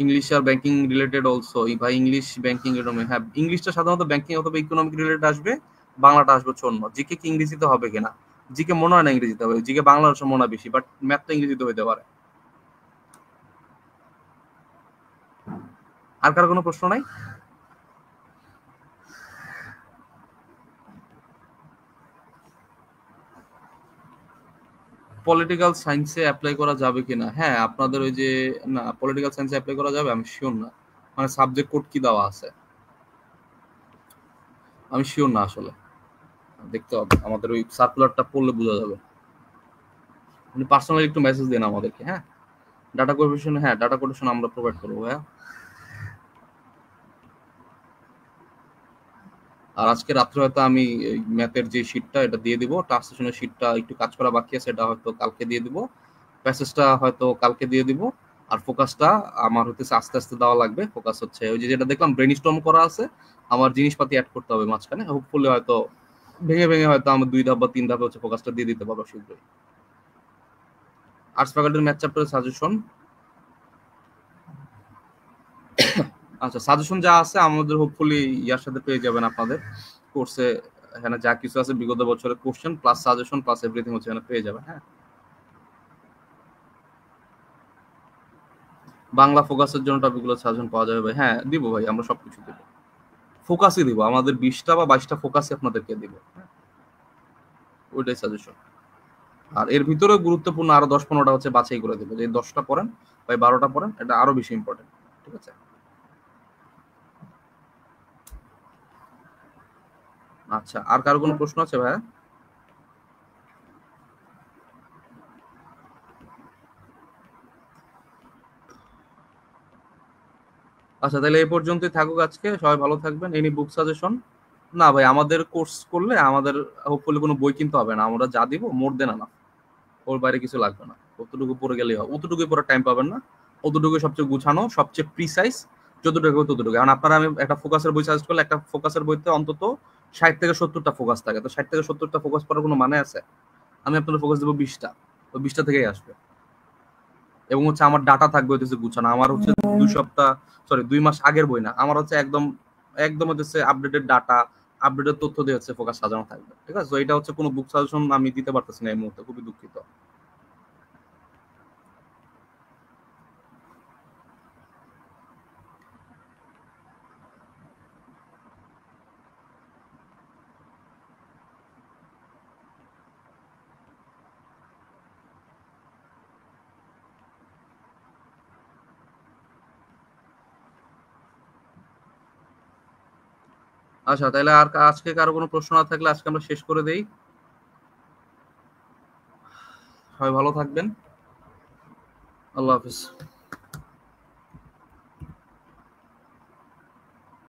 ইংলিশ আর ব্যাংকিং রিলেটেড অলসো, ভাই ইংলিশ ব্যাংকিং এরকম। হ্যাঁ, ইংলিশটা সাধারণত ব্যাংকিং অথবা ইকোনমিক রিলেটেড আসবে, বাংলাটা আসবে অন্য। জিকে কি ইংরেজিতে হবে কিনা? জিকে মনে হয় না ইংরেজিতে হবে, জিকে বাংলার সম্ভাবনা বেশি, বাট ম্যাথ তো ইংরেজিতে হইতে পারে। আর কার কোনো প্রশ্ন নাই? পলিটিক্যাল সায়েন্সে অ্যাপ্লাই করা যাবে কিনা? হ্যাঁ, আপনাদের ওই যে, না পলিটিক্যাল সায়েন্সে অ্যাপ্লাই করা যাবে আমি শিওর না, মানে সাবজেক্ট কোড কি দেওয়া আছে আমি শিওর না আসলে, দেখতে হবে, আমাদের ওই সার্কুলারটা পড়লে বোঝা যাবে। আপনি পার্সোনালি একটু মেসেজ দেন আমাদেরকে। হ্যাঁ, ডাটা কোটেশন, হ্যাঁ ডাটা কোটেশন আমরা প্রোভাইড করবো ভাইয়া। আর আজকে রাত্রে হয়তো আমি ম্যাথের যে শিটটা এটা দিয়ে দিব, ট্রান্সলেশনের শিটটা একটু কাজ করা বাকি আছে, এটা হয়তো কালকে দিয়ে দিব, প্যাসেজটা হয়তো কালকে দিয়ে দিব। আর ফোকাসটা আমার হচ্ছে আস্তে আস্তে দেওয়া লাগবে। ফোকাস হচ্ছে ওই যে যেটা দেখলাম ব্রেইনস্টর্ম করা আছে, আমার জিনিসপাতি অ্যাড করতে হবে মাঝখানে, হোপফুলি হয়তো ভেঙে ভেঙে হয়তো আমার 2 ধাপ বা 3 ধাপে হচ্ছে ফোকাসটা দিয়ে দিতে পারবো শীঘ্রই। আর্টস ফ্যাকাল্টির ম্যাথ চ্যাপ্টারের সাজেশন, আচ্ছা সাজেশন যা আছে আমাদের হোপফুলি ইয়ার সাথে পেয়ে যাবেন আপনাদের কোর্সে। এখানে যা কিছু আছে বিগত বছরের question plus suggestion plus everything হচ্ছে এখানে পেয়ে যাবেন। হ্যাঁ, বাংলা ফোকাসের জন্য টপিকগুলো সাজেশন পাওয়া যাবে ভাই? হ্যাঁ দিব ভাই, আমরা সবকিছু দিব, ফোকাসই দিব, আমাদের 20টা বা 22টা ফোকাসই আপনাদেরকে দিব। হ্যাঁ, ওইটাই সাজেশন। আর এর ভিতরে গুরুত্বপূর্ণ আরো 10-15টা হচ্ছে বাছাই করে দেবো, যে 10টা পড়েন বা 12টা পড়েন, এটা আরো বেশি ইম্পর্টেন্ট। ঠিক আছে, আচ্ছা আর কারো কোনো প্রশ্ন আছে ভাইয়া? আচ্ছা তাহলে এই পর্যন্তই থাকুক আজকে, সবাই ভালো থাকবেন। এনি বুক সাজেশন? না ভাই, আমাদের কোর্স করলে আমাদের হোপফুলি কোনো বই কিনতে হবে না, আমরা যা দিব মোর দেন না, ওর বাইরে কিছু লাগবে না, অতটুকু পড়ে গেলেই হবে, অতটুকুই পড়ার টাইম পাবেন না, অতটুকুই সবচেয়ে গুছানো সবচেয়ে প্রিসাইজ, যতটুকু ততটুকু। কারণ আপনারা, আমি একটা ফোকাসের বই সাজেস্ট করলে একটা ফোকাসের বইতে অন্তত 60 থেকে 70টা ফোকাস থাকে, তো 60 থেকে 70টা ফোকাস পড়ার কোনো মানে আছে? আমি আপনাদের ফোকাস দেবো 20টা, তো 20টা থেকেই আসবে। এবং হচ্ছে আমার ডাটা থাকবে হচ্ছে গুছানো, আমার হচ্ছে 2 সপ্তাহ, সরি 2 মাস আগের বই না, আমার হচ্ছে একদম একদম হচ্ছে আপডেটেড ডাটা, আপডেটেড তথ্য দিয়ে হচ্ছে ফোকাস সাজানো থাকবে। ঠিক আছে, তো এটা হচ্ছে কোনো বুক সাজেশন আমি দিতে পারতেছি না এই মুহূর্তে, খুবই দুঃখিত। আচ্ছা তাহলে আর আজকে কারো কোনো প্রশ্ন না থাকলে আজকে আমরা শেষ করে দেই। সবাই ভালো থাকবেন, আল্লাহ হাফিজ।